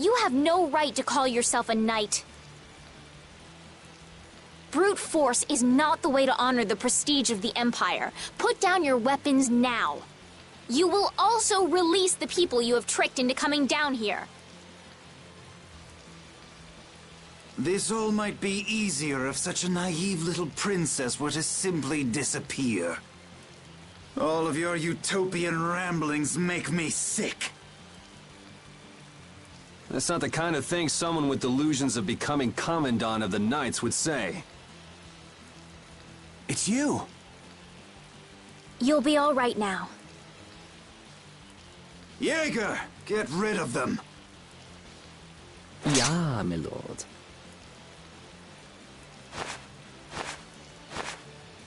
You have no right to call yourself a knight. Brute force is not the way to honor the prestige of the Empire. Put down your weapons now. You will also release the people you have tricked into coming down here. This all might be easier if such a naive little princess were to simply disappear. All of your utopian ramblings make me sick. That's not the kind of thing someone with delusions of becoming Commandant of the Knights would say. It's you. You'll be all right now. Jaeger, get rid of them. Ja, my lord.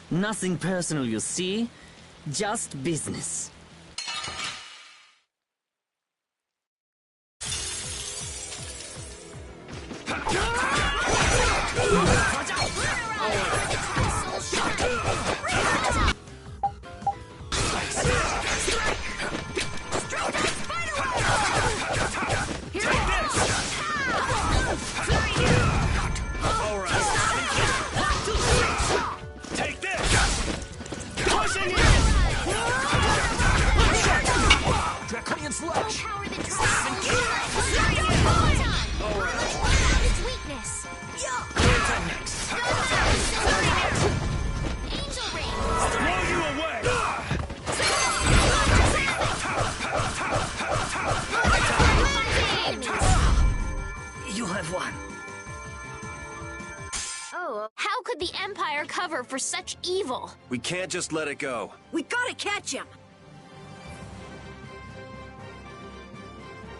Nothing personal, you see? Just business. How could the Empire cover for such evil? We can't just let it go. We gotta catch him!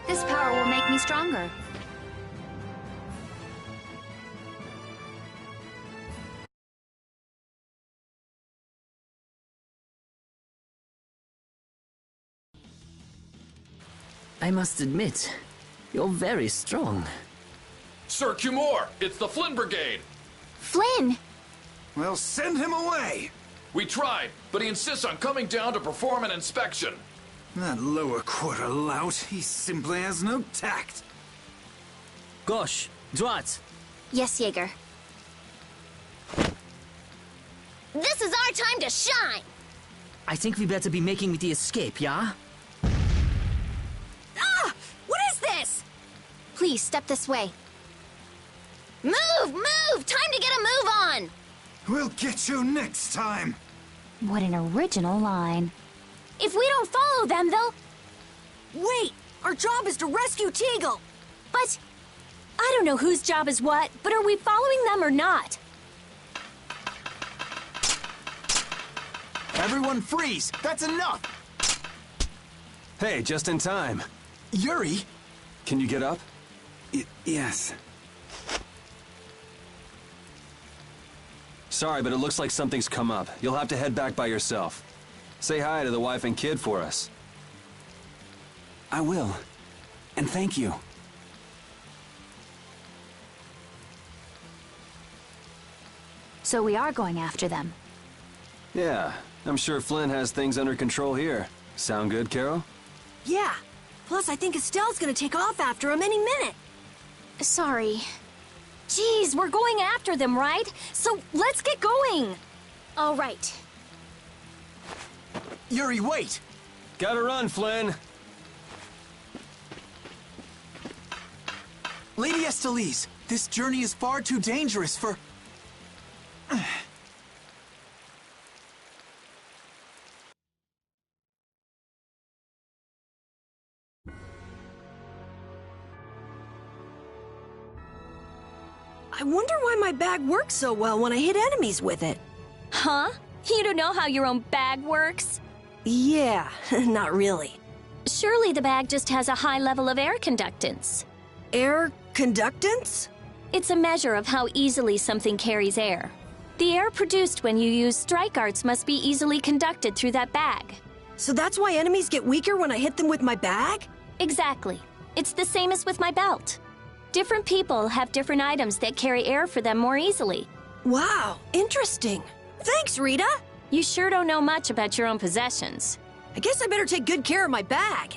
This power will make me stronger. I must admit, you're very strong. Sir Cumore, it's the Flynn Brigade! Flynn! Well, send him away! We tried, but he insists on coming down to perform an inspection. That lower quarter lout, he simply has no tact. Gosh, droit! Yes, Jaeger. This is our time to shine! I think we better be making the escape, yeah? Ah! What is this? Please, step this way. Move! Move! Time to get a move on! We'll get you next time! What an original line. If we don't follow them, they'll... Wait! Our job is to rescue Teagle! But... I don't know whose job is what, but are we following them or not? Everyone freeze! That's enough! Hey, just in time. Yuri? Can you get up? Yes. Sorry, but it looks like something's come up. You'll have to head back by yourself. Say hi to the wife and kid for us. I will. And thank you. So we are going after them. Yeah, I'm sure Flynn has things under control here. Sound good, Carol? Yeah. Plus, I think Estelle's gonna take off after him any minute. Sorry. Geez, we're going after them, right? So let's get going. All right. Yuri, wait! Gotta run, Flynn! Lady Estellise, this journey is far too dangerous for... I wonder why my bag works so well when I hit enemies with it. Huh? You don't know how your own bag works? Yeah, not really. Surely the bag just has a high level of air conductance. Air conductance? It's a measure of how easily something carries air. The air produced when you use strike arts must be easily conducted through that bag. So that's why enemies get weaker when I hit them with my bag? Exactly. It's the same as with my belt. Different people have different items that carry air for them more easily. Wow, interesting. Thanks, Rita. You sure don't know much about your own possessions. I guess I better take good care of my bag.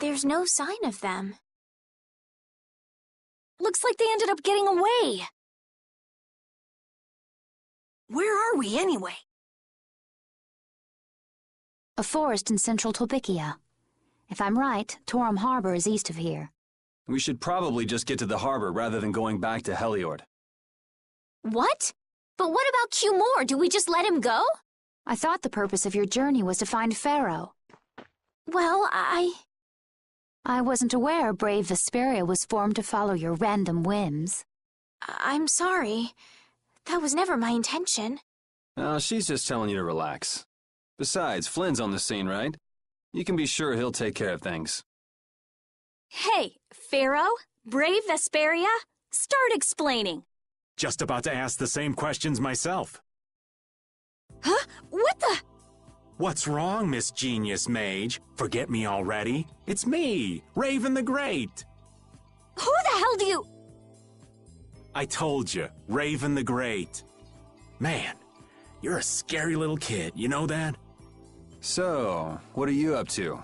there's no sign of them. Looks like they ended up getting away. Where are we, anyway? A forest in central Tolbikia. If I'm right, Torum Harbor is east of here. We should probably just get to the harbor rather than going back to Heliord. What? But what about Q-Moore? Do we just let him go? I thought the purpose of your journey was to find Pharaoh. Well, I wasn't aware brave Vesperia was formed to follow your random whims. I'm sorry. That was never my intention. Oh, she's just telling you to relax. Besides, Flynn's on the scene, right? You can be sure he'll take care of things. Hey, Pharaoh? Brave Vesperia? Start explaining. Just about to ask the same questions myself. Huh? What the? What's wrong, Miss Genius Mage? Forget me already? It's me, Raven the Great. Who the hell do you... I told you, Raven the Great. Man, you're a scary little kid, you know that? So, what are you up to?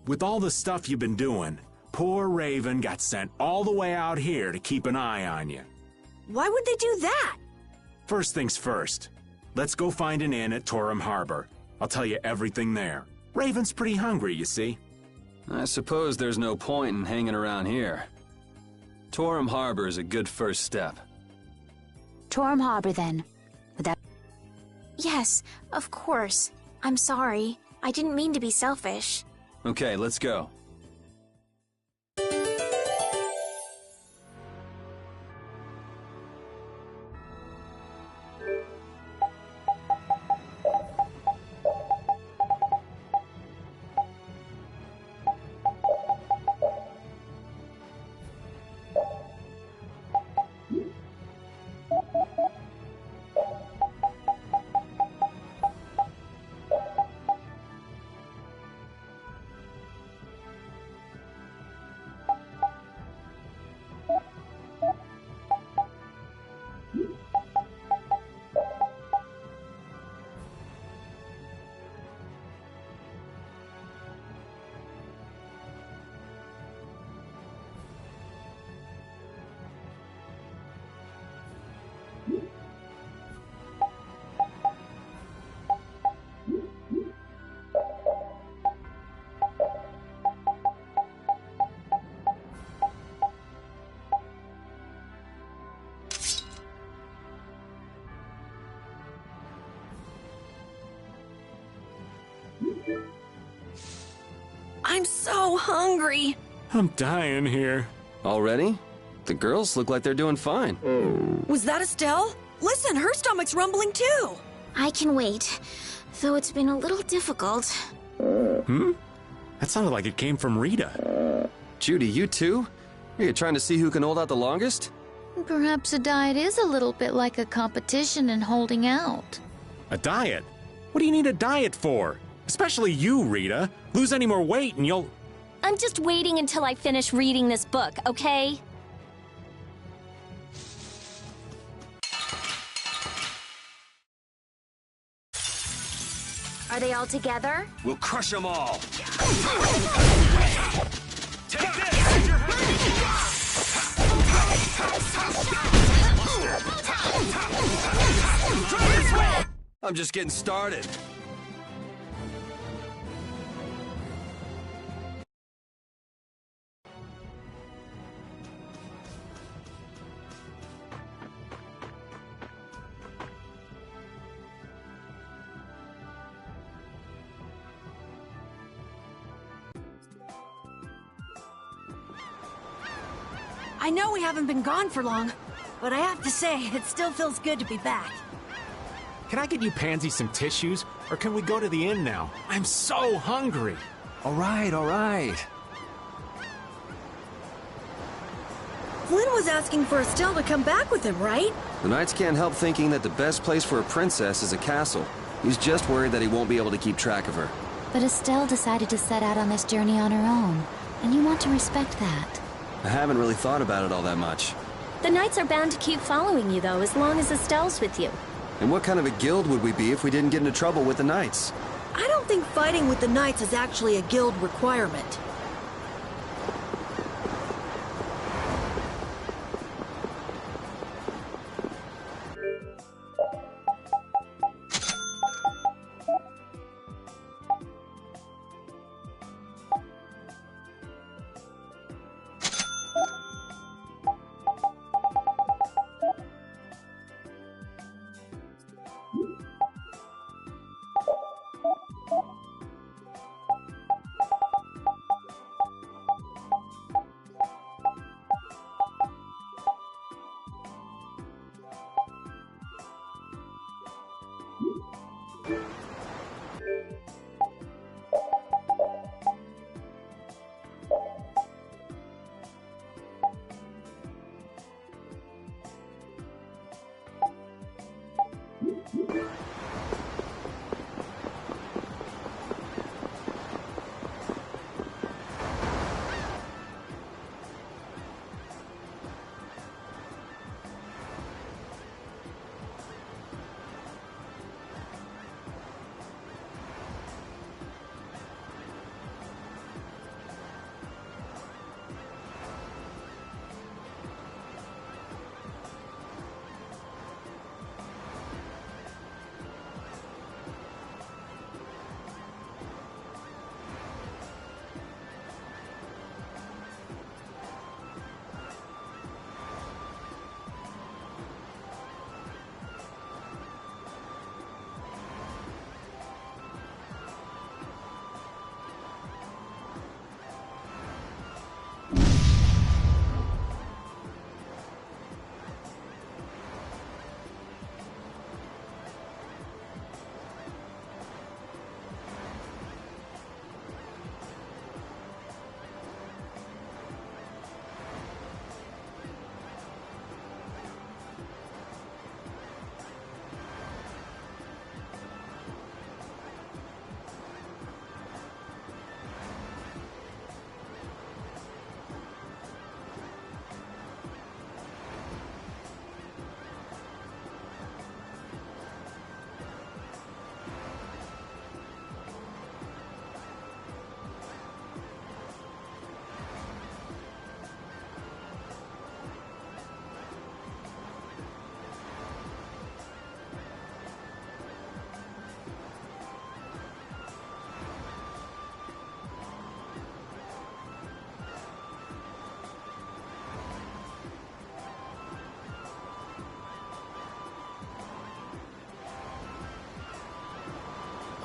With all the stuff you've been doing, poor Raven got sent all the way out here to keep an eye on you. Why would they do that? First things first. Let's go find an inn at Torum Harbor. I'll tell you everything there. Raven's pretty hungry, you see. I suppose there's no point in hanging around here. Torum Harbor is a good first step. Torum Harbor, then. Yes, of course. I'm sorry. I didn't mean to be selfish. Okay, let's go. I'm so hungry. I'm dying here. Already? The girls look like they're doing fine. Was that Estelle? Listen, her stomach's rumbling too. I can wait, though it's been a little difficult. Hmm? That sounded like it came from Rita. Judy, you too? Are you trying to see who can hold out the longest? Perhaps a diet is a little bit like a competition in holding out. A diet? What do you need a diet for? Especially you, Rita. Lose any more weight and you'll... I'm just waiting until I finish reading this book, okay? Are they all together? We'll crush them all. Take this! I'm just getting started. I know we haven't been gone for long, but I have to say, it still feels good to be back. Can I get you Pansy some tissues, or can we go to the inn now? I'm so hungry. All right, all right. Flynn was asking for Estelle to come back with him, right? The Knights can't help thinking that the best place for a princess is a castle. He's just worried that he won't be able to keep track of her. But Estelle decided to set out on this journey on her own, and you want to respect that. I haven't really thought about it all that much. The Knights are bound to keep following you, though, as long as Estelle's with you. And what kind of a guild would we be if we didn't get into trouble with the Knights? I don't think fighting with the Knights is actually a guild requirement.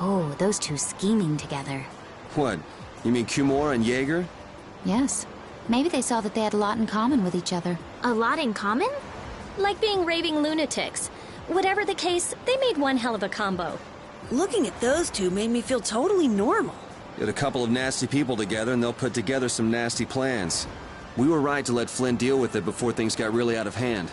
Oh, those two scheming together. What? You mean Kumor and Jaeger? Yes. Maybe they saw that they had a lot in common with each other. A lot in common? Like being raving lunatics. Whatever the case, they made one hell of a combo. Looking at those two made me feel totally normal. Get a couple of nasty people together and they'll put together some nasty plans. We were right to let Flynn deal with it before things got really out of hand.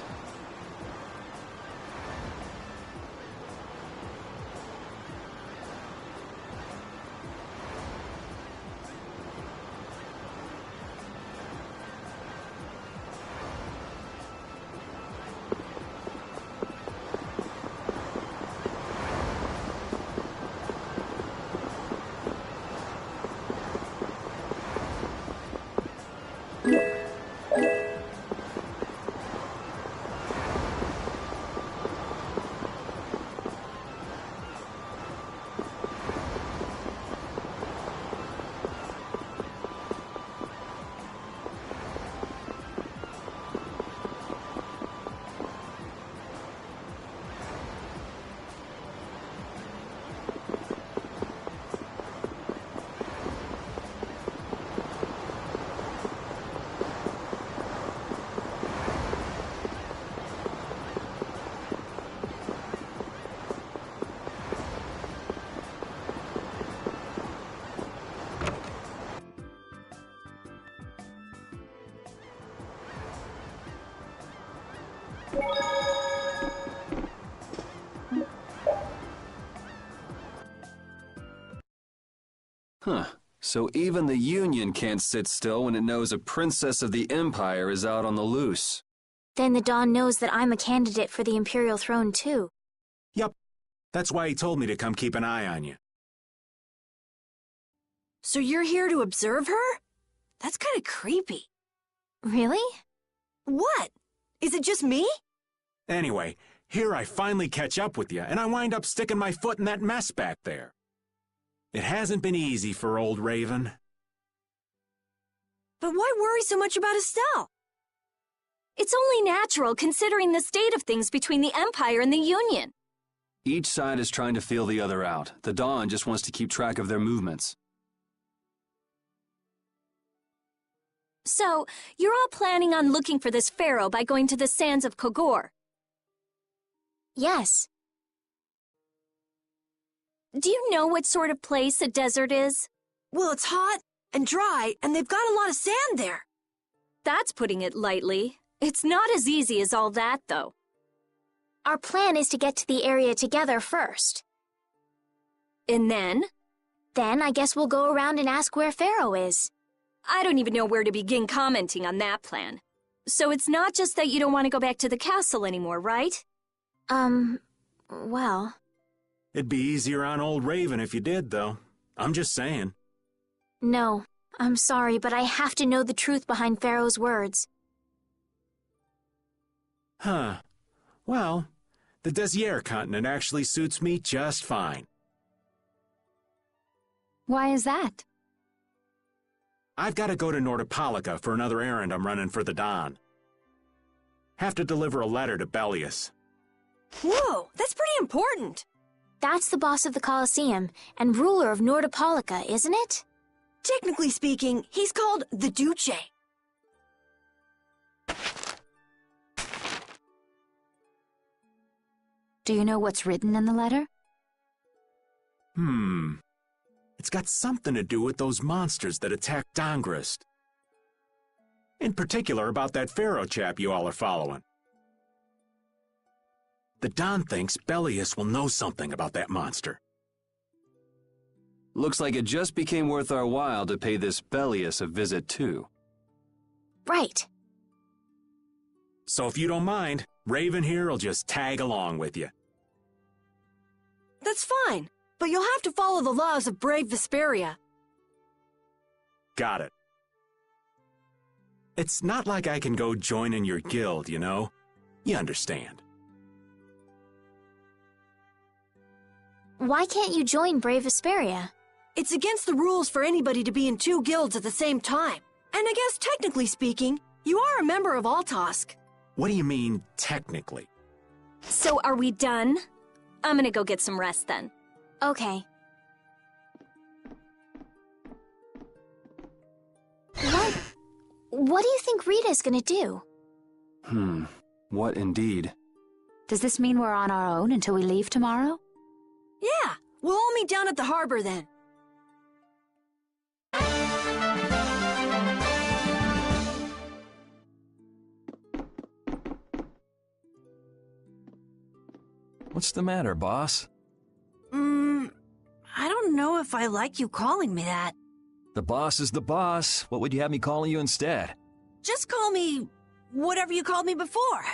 Huh. So even the Union can't sit still when it knows a princess of the Empire is out on the loose. Then the Dawn knows that I'm a candidate for the Imperial throne, too. Yup. That's why he told me to come keep an eye on you. So you're here to observe her? That's kind of creepy. Really? What? Is it just me? Anyway, here I finally catch up with you, and I wind up sticking my foot in that mess back there. It hasn't been easy for old Raven. But why worry so much about Estelle? It's only natural considering the state of things between the Empire and the Union. Each side is trying to feel the other out. The Dawn just wants to keep track of their movements. So, you're all planning on looking for this pharaoh by going to the sands of Kogor? Yes. Do you know what sort of place a desert is? Well, it's hot and dry, and they've got a lot of sand there. That's putting it lightly. It's not as easy as all that, though. Our plan is to get to the area together first. And then? Then I guess we'll go around and ask where Pharaoh is. I don't even know where to begin commenting on that plan. So it's not just that you don't want to go back to the castle anymore, right? Well... It'd be easier on old Raven if you did, though. I'm just saying. No, I'm sorry, but I have to know the truth behind Pharaoh's words. Huh. Well, the Desier continent actually suits me just fine. Why is that? I've got to go to Nordopolica for another errand I'm running for the Don. Have to deliver a letter to Bellius. Whoa, that's pretty important. That's the boss of the Colosseum and ruler of Nordopolica, isn't it? Technically speaking, he's called the Duce. Do you know what's written in the letter? It's got something to do with those monsters that attacked Dongrist. In particular about that Pharaoh chap you all are following. The Don thinks Bellius will know something about that monster. Looks like it just became worth our while to pay this Bellius a visit too. Right. So if you don't mind, Raven here will just tag along with you. That's fine, but you'll have to follow the laws of brave Vesperia. Got it. It's not like I can go join in your guild, you know? You understand. Why can't you join Brave Vesperia? It's against the rules for anybody to be in two guilds at the same time. And I guess technically speaking, you are a member of Altosk. What do you mean, technically? So are we done? I'm gonna go get some rest then. Okay. What do you think Rita's gonna do? What indeed? Does this mean we're on our own until we leave tomorrow? Yeah, we'll all meet down at the harbor then. What's the matter, boss? I don't know if I like you calling me that. The boss is the boss. What would you have me calling you instead? Just call me whatever you called me before.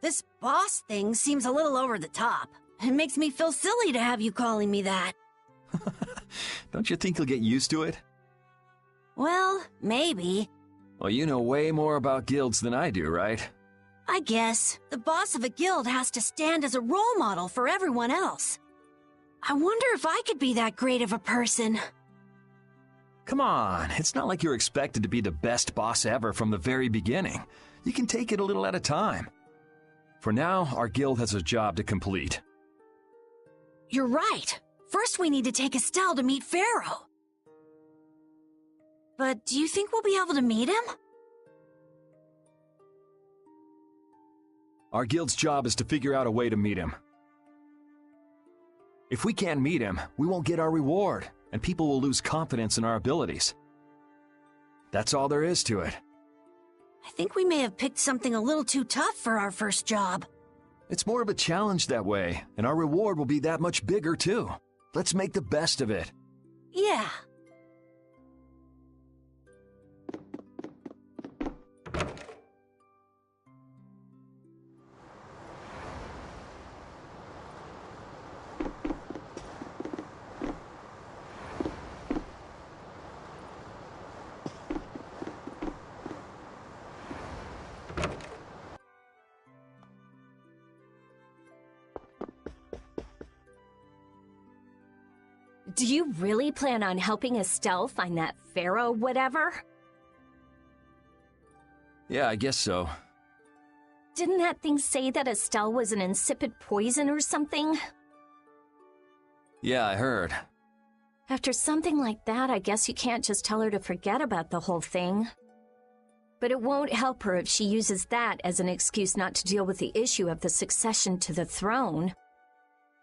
This boss thing seems a little over the top. It makes me feel silly to have you calling me that. Don't you think you'll get used to it? Well, maybe. Well, you know way more about guilds than I do, right? I guess. The boss of a guild has to stand as a role model for everyone else. I wonder if I could be that great of a person. Come on, it's not like you're expected to be the best boss ever from the very beginning. You can take it a little at a time. For now, our guild has a job to complete. You're right. First we need to take Estelle to meet Pharaoh. But do you think we'll be able to meet him? Our guild's job is to figure out a way to meet him. If we can't meet him, we won't get our reward, and people will lose confidence in our abilities. That's all there is to it. I think we may have picked something a little too tough for our first job. It's more of a challenge that way, and our reward will be that much bigger too. Let's make the best of it. Yeah. Do you really plan on helping Estelle find that Pharaoh whatever? Yeah, I guess so. Didn't that thing say that Estelle was an insipid poison or something? Yeah, I heard. After something like that, I guess you can't just tell her to forget about the whole thing. But it won't help her if she uses that as an excuse not to deal with the issue of the succession to the throne.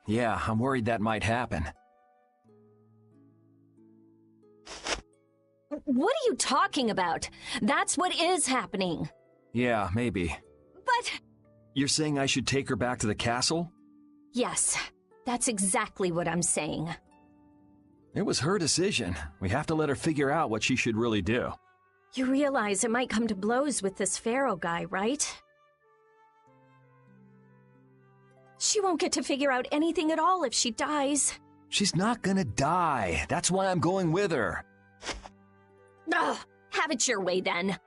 Yeah, I'm worried that might happen. What are you talking about? That's what is happening. Yeah, maybe. But... You're saying I should take her back to the castle? Yes, that's exactly what I'm saying. It was her decision. We have to let her figure out what she should really do. You realize it might come to blows with this Pharaoh guy, right? She won't get to figure out anything at all if she dies. She's not gonna die. That's why I'm going with her. Ugh, have it your way then.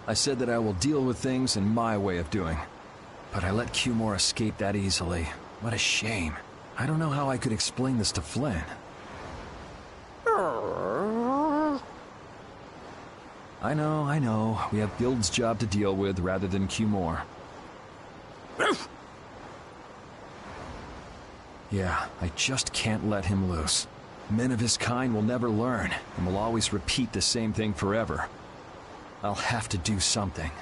I said that I will deal with things in my way of doing. But I let Cumore escape that easily. What a shame. I don't know how I could explain this to Flynn. I know. We have Guild's job to deal with rather than Cumore. Yeah, I just can't let him loose. Men of his kind will never learn, and will always repeat the same thing forever. I'll have to do something.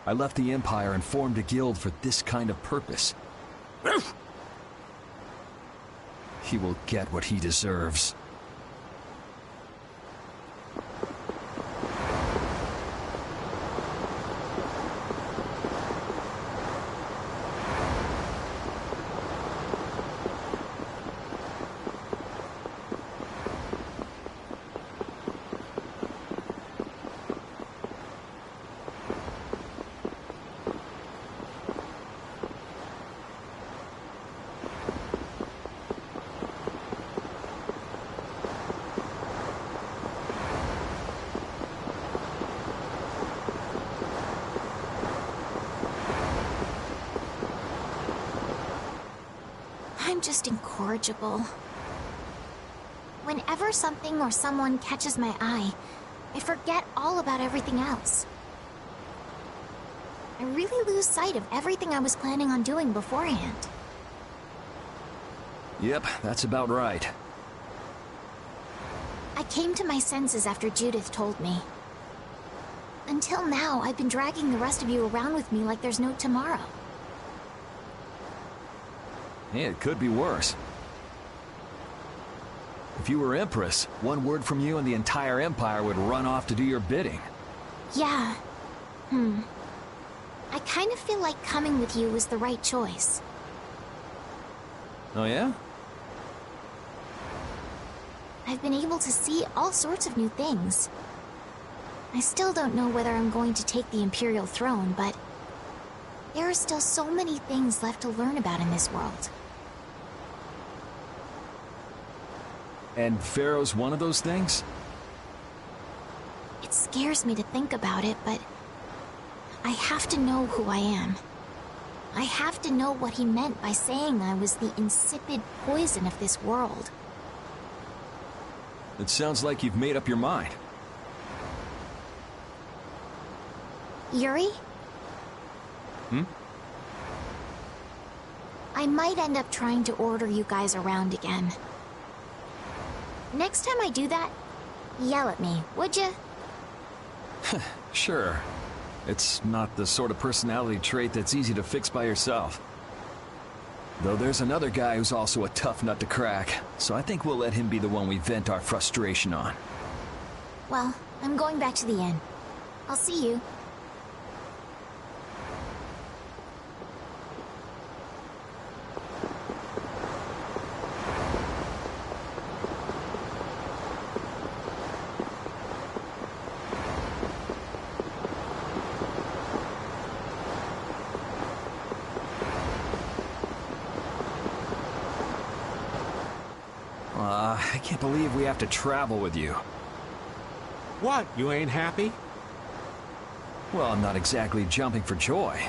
I left the Empire and formed a guild for this kind of purpose. He will get what he deserves. I'm just incorrigible. Whenever something or someone catches my eye, I forget all about everything else. I really lose sight of everything I was planning on doing beforehand. Yep, that's about right. I came to my senses after Judith told me. Until now, I've been dragging the rest of you around with me like there's no tomorrow. Yeah, it could be worse. If you were Empress, one word from you and the entire Empire would run off to do your bidding. Yeah. I kind of feel like coming with you was the right choice. Oh yeah? I've been able to see all sorts of new things. I still don't know whether I'm going to take the Imperial throne, but there are still so many things left to learn about in this world. And Pharaoh's one of those things? It scares me to think about it, but I have to know who I am. I have to know what he meant by saying I was the insipid poison of this world. It sounds like you've made up your mind. Yuri? I might end up trying to order you guys around again. Next time I do that, yell at me, would ya? Sure. It's not the sort of personality trait that's easy to fix by yourself. Though there's another guy who's also a tough nut to crack, so I think we'll let him be the one we vent our frustration on. Well, I'm going back to the inn. I'll see you. I can't believe we have to travel with you. What, you ain't happy? Well, I'm not exactly jumping for joy.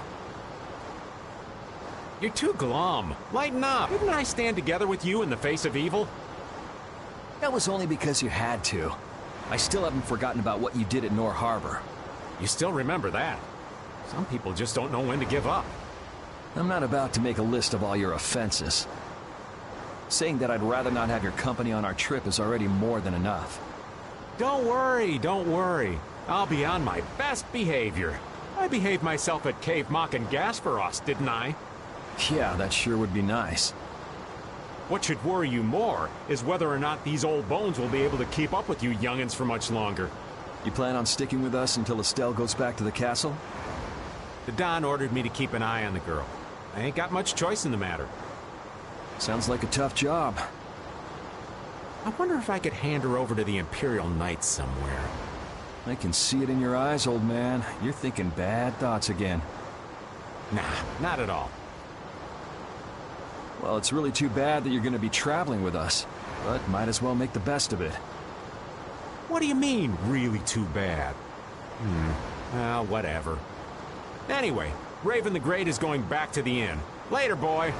You're too glum. Lighten up. Didn't I stand together with you in the face of evil? That was only because you had to. I still haven't forgotten about what you did at Nor Harbor. You still remember that. Some people just don't know when to give up. I'm not about to make a list of all your offenses. Saying that I'd rather not have your company on our trip is already more than enough. Don't worry, don't worry. I'll be on my best behavior. I behaved myself at Cave Mock and Gasperos, didn't I? Yeah, that sure would be nice. What should worry you more is whether or not these old bones will be able to keep up with you youngins for much longer. You plan on sticking with us until Estelle goes back to the castle? The Don ordered me to keep an eye on the girl. I ain't got much choice in the matter. Sounds like a tough job. I wonder if I could hand her over to the Imperial Knights somewhere. I can see it in your eyes, old man. You're thinking bad thoughts again. Nah, not at all. Well, it's really too bad that you're going to be traveling with us, but might as well make the best of it. What do you mean, really too bad? Well, whatever. Anyway, Raven the Great is going back to the inn. Later, boy!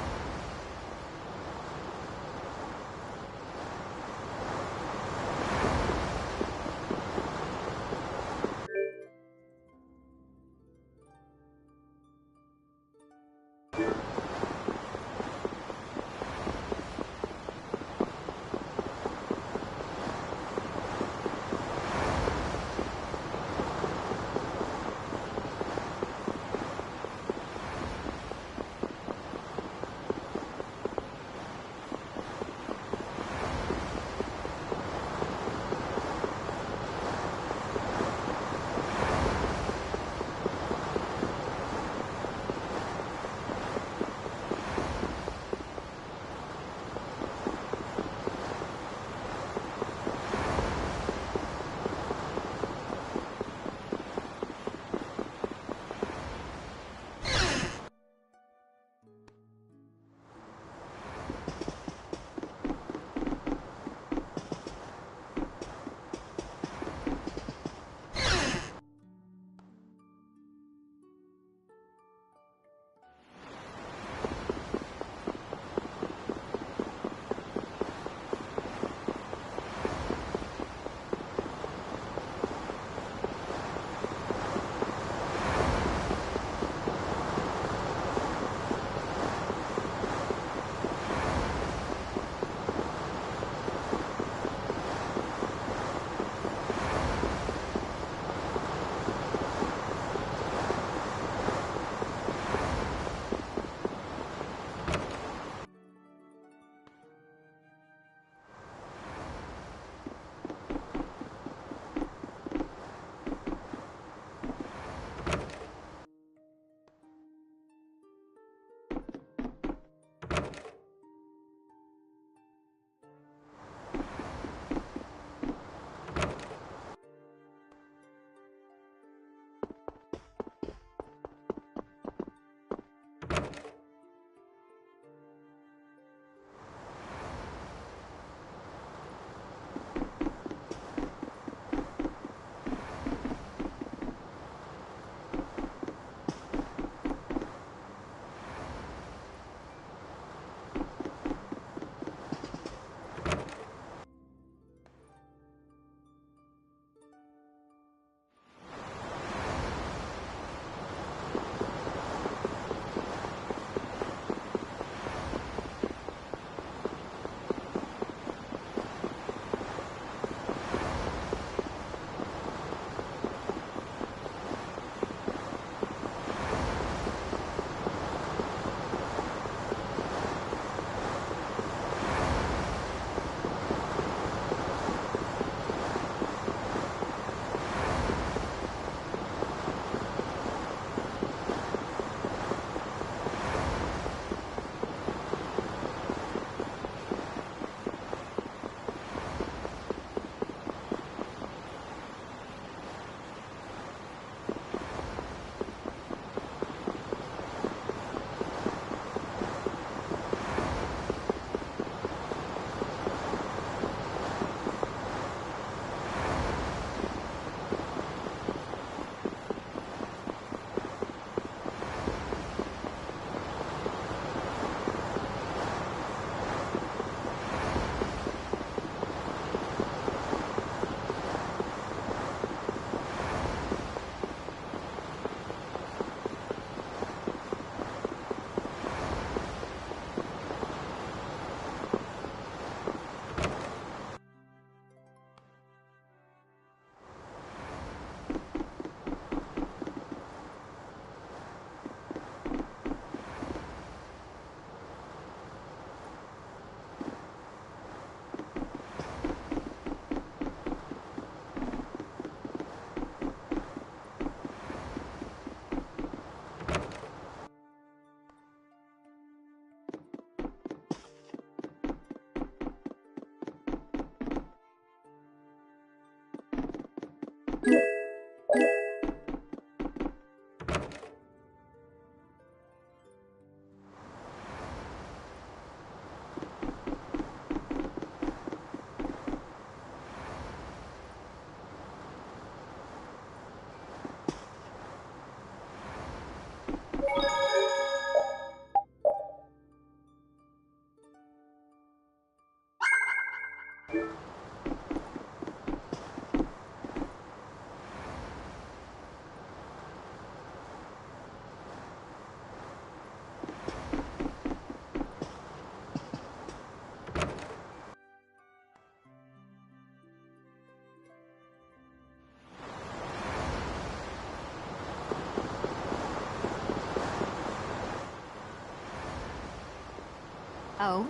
Oh?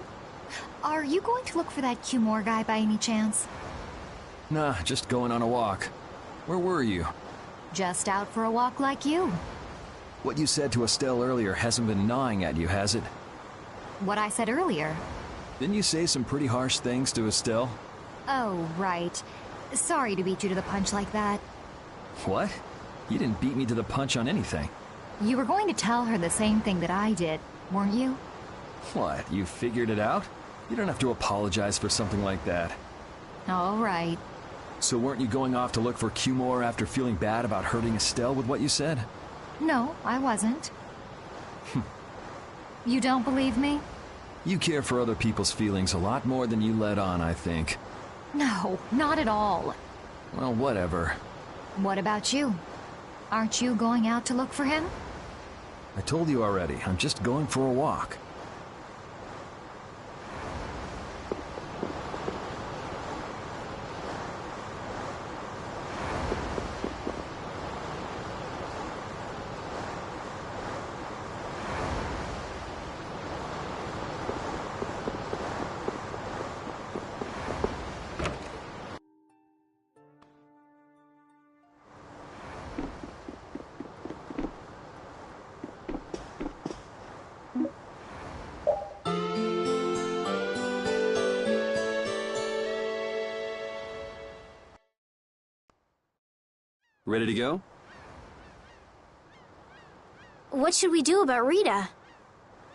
Are you going to look for that Cumore guy by any chance? Nah, just going on a walk. Where were you? Just out for a walk like you. What you said to Estelle earlier hasn't been gnawing at you, has it? What I said earlier. Didn't you say some pretty harsh things to Estelle? Oh, right. Sorry to beat you to the punch like that. What? You didn't beat me to the punch on anything. You were going to tell her the same thing that I did, weren't you? What, you figured it out? You don't have to apologize for something like that. All right. So weren't you going off to look for Cumore after feeling bad about hurting Estelle with what you said? No, I wasn't. You don't believe me? You care for other people's feelings a lot more than you let on, I think. No, not at all. Well, whatever. What about you? Aren't you going out to look for him? I told you already, I'm just going for a walk. Ready to go? What should we do about Rita?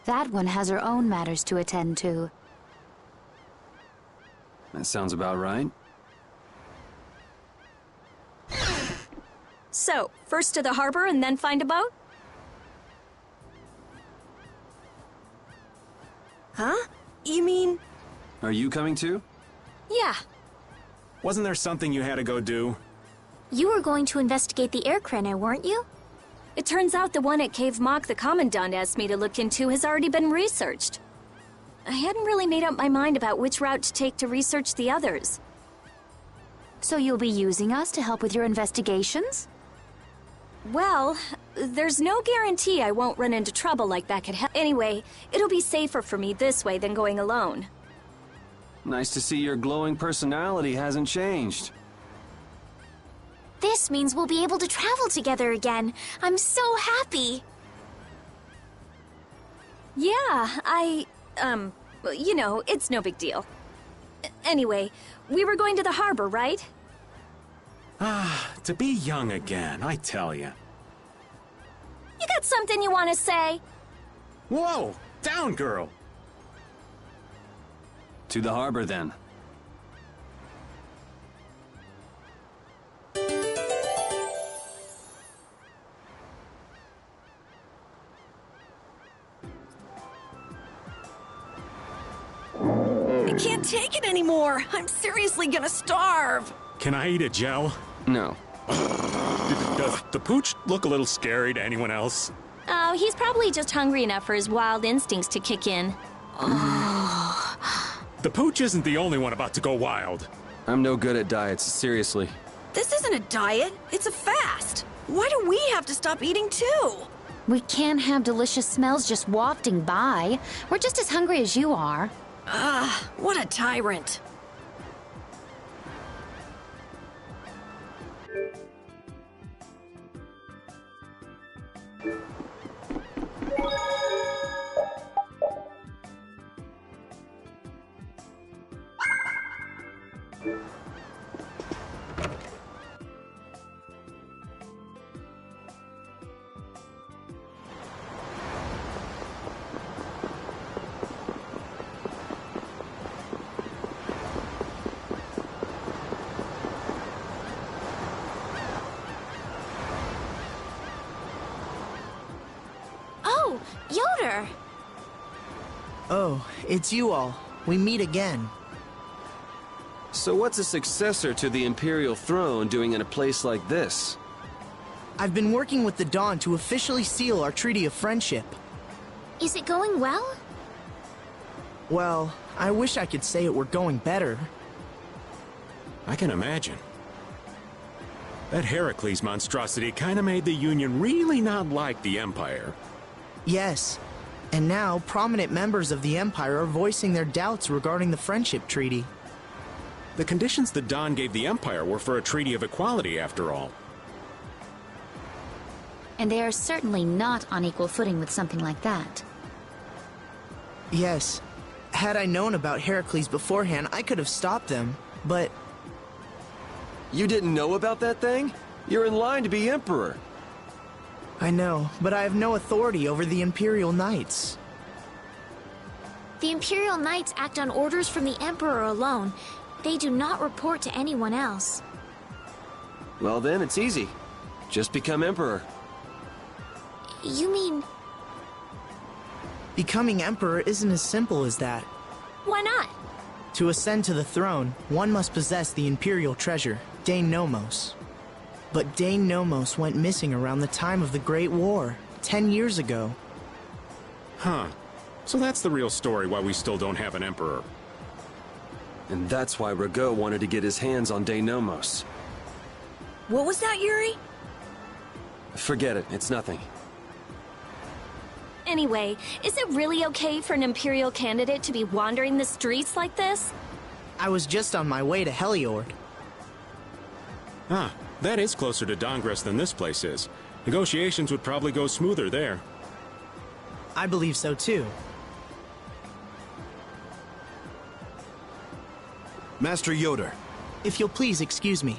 That one has her own matters to attend to. That sounds about right. So, first to the harbor and then find a boat? Huh? You mean... Are you coming too? Yeah. Wasn't there something you had to go do? You were going to investigate the air crenna, weren't you? It turns out the one at Cave Mock the Commandant asked me to look into has already been researched. I hadn't really made up my mind about which route to take to research the others. So you'll be using us to help with your investigations? Well, there's no guarantee I won't run into trouble like back at hell. Anyway, it'll be safer for me this way than going alone. Nice to see your glowing personality hasn't changed. This means we'll be able to travel together again. I'm so happy. Yeah, you know, it's no big deal. Anyway, we were going to the harbor, right? Ah, to be young again, I tell you. You got something you want to say? Whoa! Down, girl! To the harbor, then. I can't take it anymore. I'm seriously gonna starve. Can I eat a gel? No. Does the pooch look a little scary to anyone else? Oh, he's probably just hungry enough for his wild instincts to kick in. The pooch isn't the only one about to go wild. I'm no good at diets, seriously. This isn't a diet. It's a fast. Why do we have to stop eating too? We can't have delicious smells just wafting by. We're just as hungry as you are. Ah, what a tyrant. Oh, Yoder! Oh, it's you all. We meet again. So what's a successor to the Imperial throne doing in a place like this? I've been working with the Dawn to officially seal our Treaty of Friendship. Is it going well? Well, I wish I could say it were going better. I can imagine. That Heracles monstrosity kinda made the Union really not like the Empire. Yes, And now, prominent members of the Empire are voicing their doubts regarding the friendship treaty. The conditions the Don gave the Empire were for a treaty of equality, after all. And they are certainly not on equal footing with something like that. Yes. Had I known about Heracles beforehand, I could have stopped them, but... You didn't know about that thing? You're in line to be Emperor. I know, but I have no authority over the Imperial Knights. The Imperial Knights act on orders from the Emperor alone. They do not report to anyone else. Well then, it's easy. Just become Emperor. You mean... Becoming Emperor isn't as simple as that. Why not? To ascend to the throne, one must possess the Imperial treasure, Dane Nomos. But Dane Nomos went missing around the time of the Great War, 10 years ago. Huh. So that's the real story why we still don't have an Emperor. And that's why Rago wanted to get his hands on Dane Nomos. What was that, Yuri? Forget it, it's nothing. Anyway, is it really okay for an Imperial candidate to be wandering the streets like this? I was just on my way to Heliord. Ah, that is closer to Dongress than this place is. Negotiations would probably go smoother there. I believe so too. Master Yoder. If you'll please excuse me.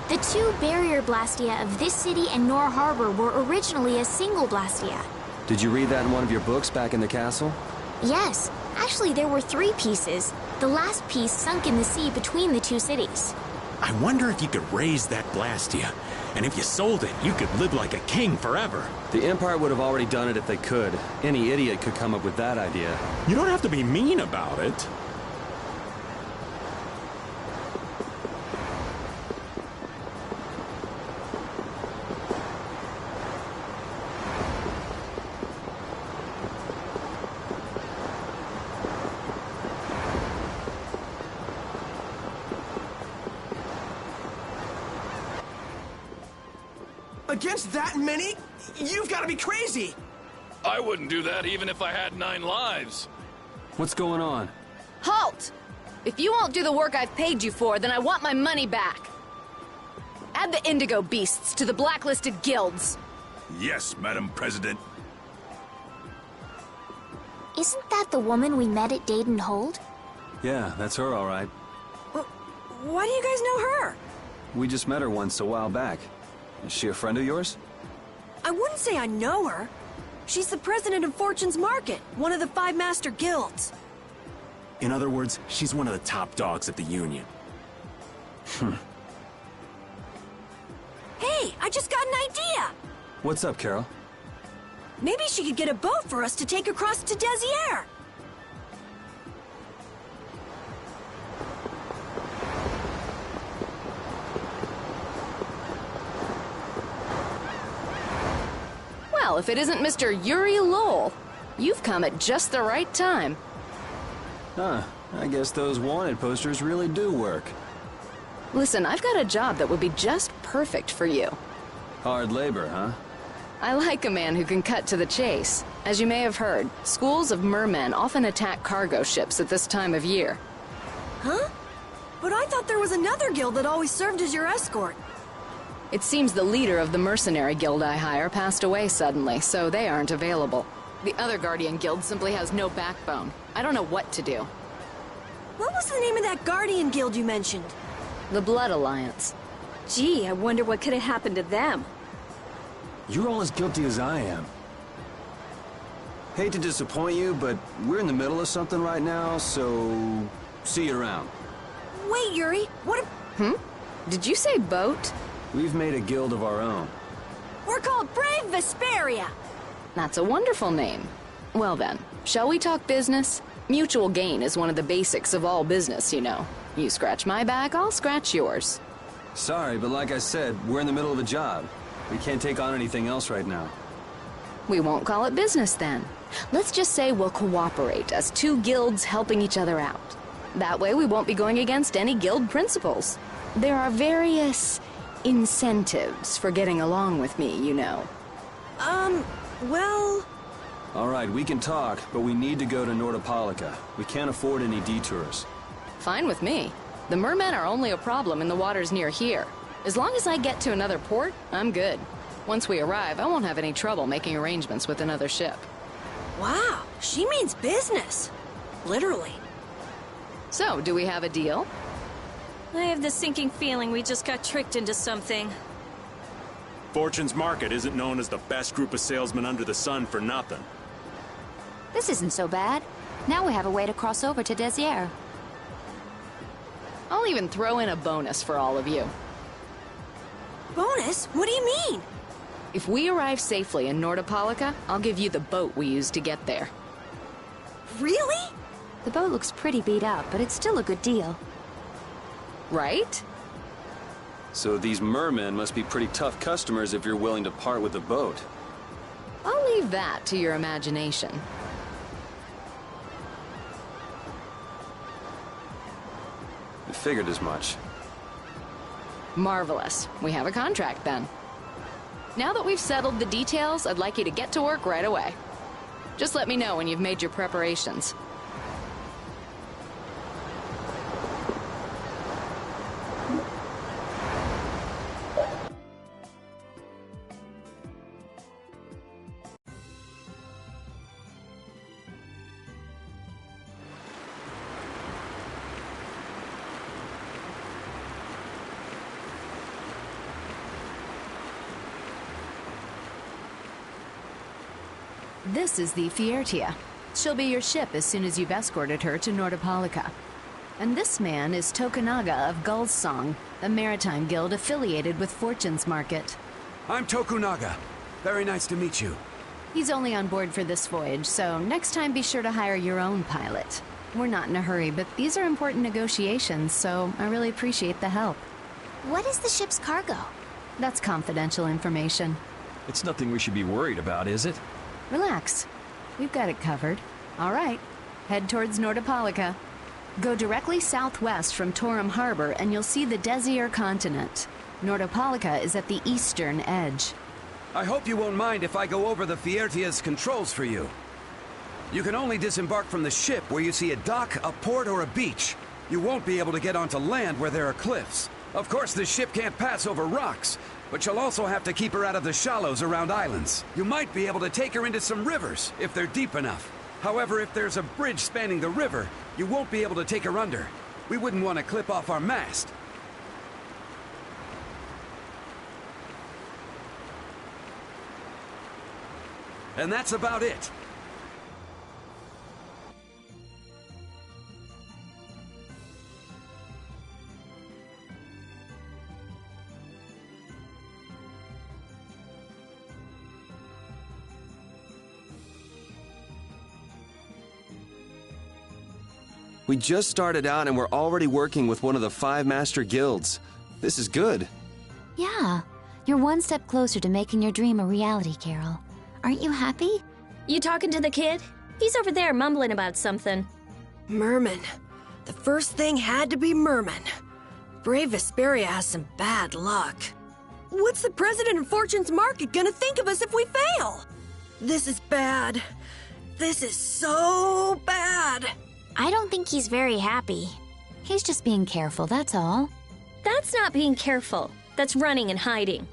The two barrier blastia of this city and Nor Harbor were originally a single blastia. Did you read that in one of your books back in the castle? Yes. Actually, there were 3 pieces. The last piece sunk in the sea between the 2 cities. I wonder if you could raise that Blastia. And if you sold it, you could live like a king forever. The Empire would have already done it if they could. Any idiot could come up with that idea. You don't have to be mean about it. Against that many? You've got to be crazy! I wouldn't do that even if I had 9 lives. What's going on? Halt! If you won't do the work I've paid you for, then I want my money back. Add the Indigo Beasts to the blacklisted guilds. Yes, Madam President. Isn't that the woman we met at Dayton Hold? Yeah, that's her all right. Why do you guys know her? We just met her once a while back. Is she a friend of yours? I wouldn't say I know her. She's the president of Fortune's Market, one of the 5 master guilds. In other words, she's one of the top dogs at the Union. Hey, I just got an idea! What's up, Carol? Maybe she could get a boat for us to take across to Desier. Well, if it isn't Mr. Yuri Lowell, you've come at just the right time. Huh, I guess those wanted posters really do work. Listen, I've got a job that would be just perfect for you. Hard labor, huh? I like a man who can cut to the chase. As you may have heard, schools of mermen often attack cargo ships at this time of year. Huh? But I thought there was another guild that always served as your escort. It seems the leader of the mercenary guild I hire passed away suddenly, so they aren't available. The other Guardian guild simply has no backbone. I don't know what to do. What was the name of that Guardian guild you mentioned? The Blood Alliance. Gee, I wonder what could have happened to them. You're all as guilty as I am. Hate to disappoint you, but we're in the middle of something right now, so see you around. Wait, Yuri, what Did you say boat? We've made a guild of our own. We're called Brave Vesperia! That's a wonderful name. Well then, shall we talk business? Mutual gain is one of the basics of all business, you know. You scratch my back, I'll scratch yours. Sorry, but like I said, we're in the middle of a job. We can't take on anything else right now. We won't call it business then. Let's just say we'll cooperate as two guilds helping each other out. That way we won't be going against any guild principles. There are various incentives for getting along with me, you know. Well... All right, we can talk, but we need to go to Nordopolica. We can't afford any detours. Fine with me. The mermen are only a problem in the waters near here. As long as I get to another port, I'm good. Once we arrive, I won't have any trouble making arrangements with another ship. Wow, she means business. Literally. So, do we have a deal? I have the sinking feeling we just got tricked into something. Fortune's Market isn't known as the best group of salesmen under the sun for nothing. This isn't so bad. Now we have a way to cross over to Desier. I'll even throw in a bonus for all of you. Bonus? What do you mean? If we arrive safely in Nordopolica, I'll give you the boat we used to get there. Really? The boat looks pretty beat up, but it's still a good deal. Right? So these mermen must be pretty tough customers if you're willing to part with the boat. I'll leave that to your imagination. I figured as much. Marvelous. We have a contract then. Now that we've settled the details, I'd like you to get to work right away. Just let me know when you've made your preparations. This is the Fiertia. She'll be your ship as soon as you've escorted her to Nordopolica. And this man is Tokunaga of Gull's Song, a maritime guild affiliated with Fortune's Market. I'm Tokunaga. Very nice to meet you. He's only on board for this voyage, so next time be sure to hire your own pilot. We're not in a hurry, but these are important negotiations, so I really appreciate the help. What is the ship's cargo? That's confidential information. It's nothing we should be worried about, is it? Relax. We've got it covered. All right. Head towards Nordopolica. Go directly southwest from Torum Harbor and you'll see the Desier continent. Nordopolica is at the eastern edge. I hope you won't mind if I go over the Fiertia's controls for you. You can only disembark from the ship where you see a dock, a port, or a beach. You won't be able to get onto land where there are cliffs. Of course, the ship can't pass over rocks, but you'll also have to keep her out of the shallows around islands. You might be able to take her into some rivers, if they're deep enough. However, if there's a bridge spanning the river, you won't be able to take her under. We wouldn't want to clip off our mast. And that's about it. We just started out and we're already working with one of the 5 master guilds. This is good. Yeah, you're one step closer to making your dream a reality, Carol. Aren't you happy? You talking to the kid? He's over there mumbling about something. Merman. The first thing had to be Merman. Brave Vesperia has some bad luck. What's the president of Fortune's Market gonna think of us if we fail? This is bad. This is so bad. I don't think he's very happy. He's just being careful, that's all. That's not being careful. That's running and hiding.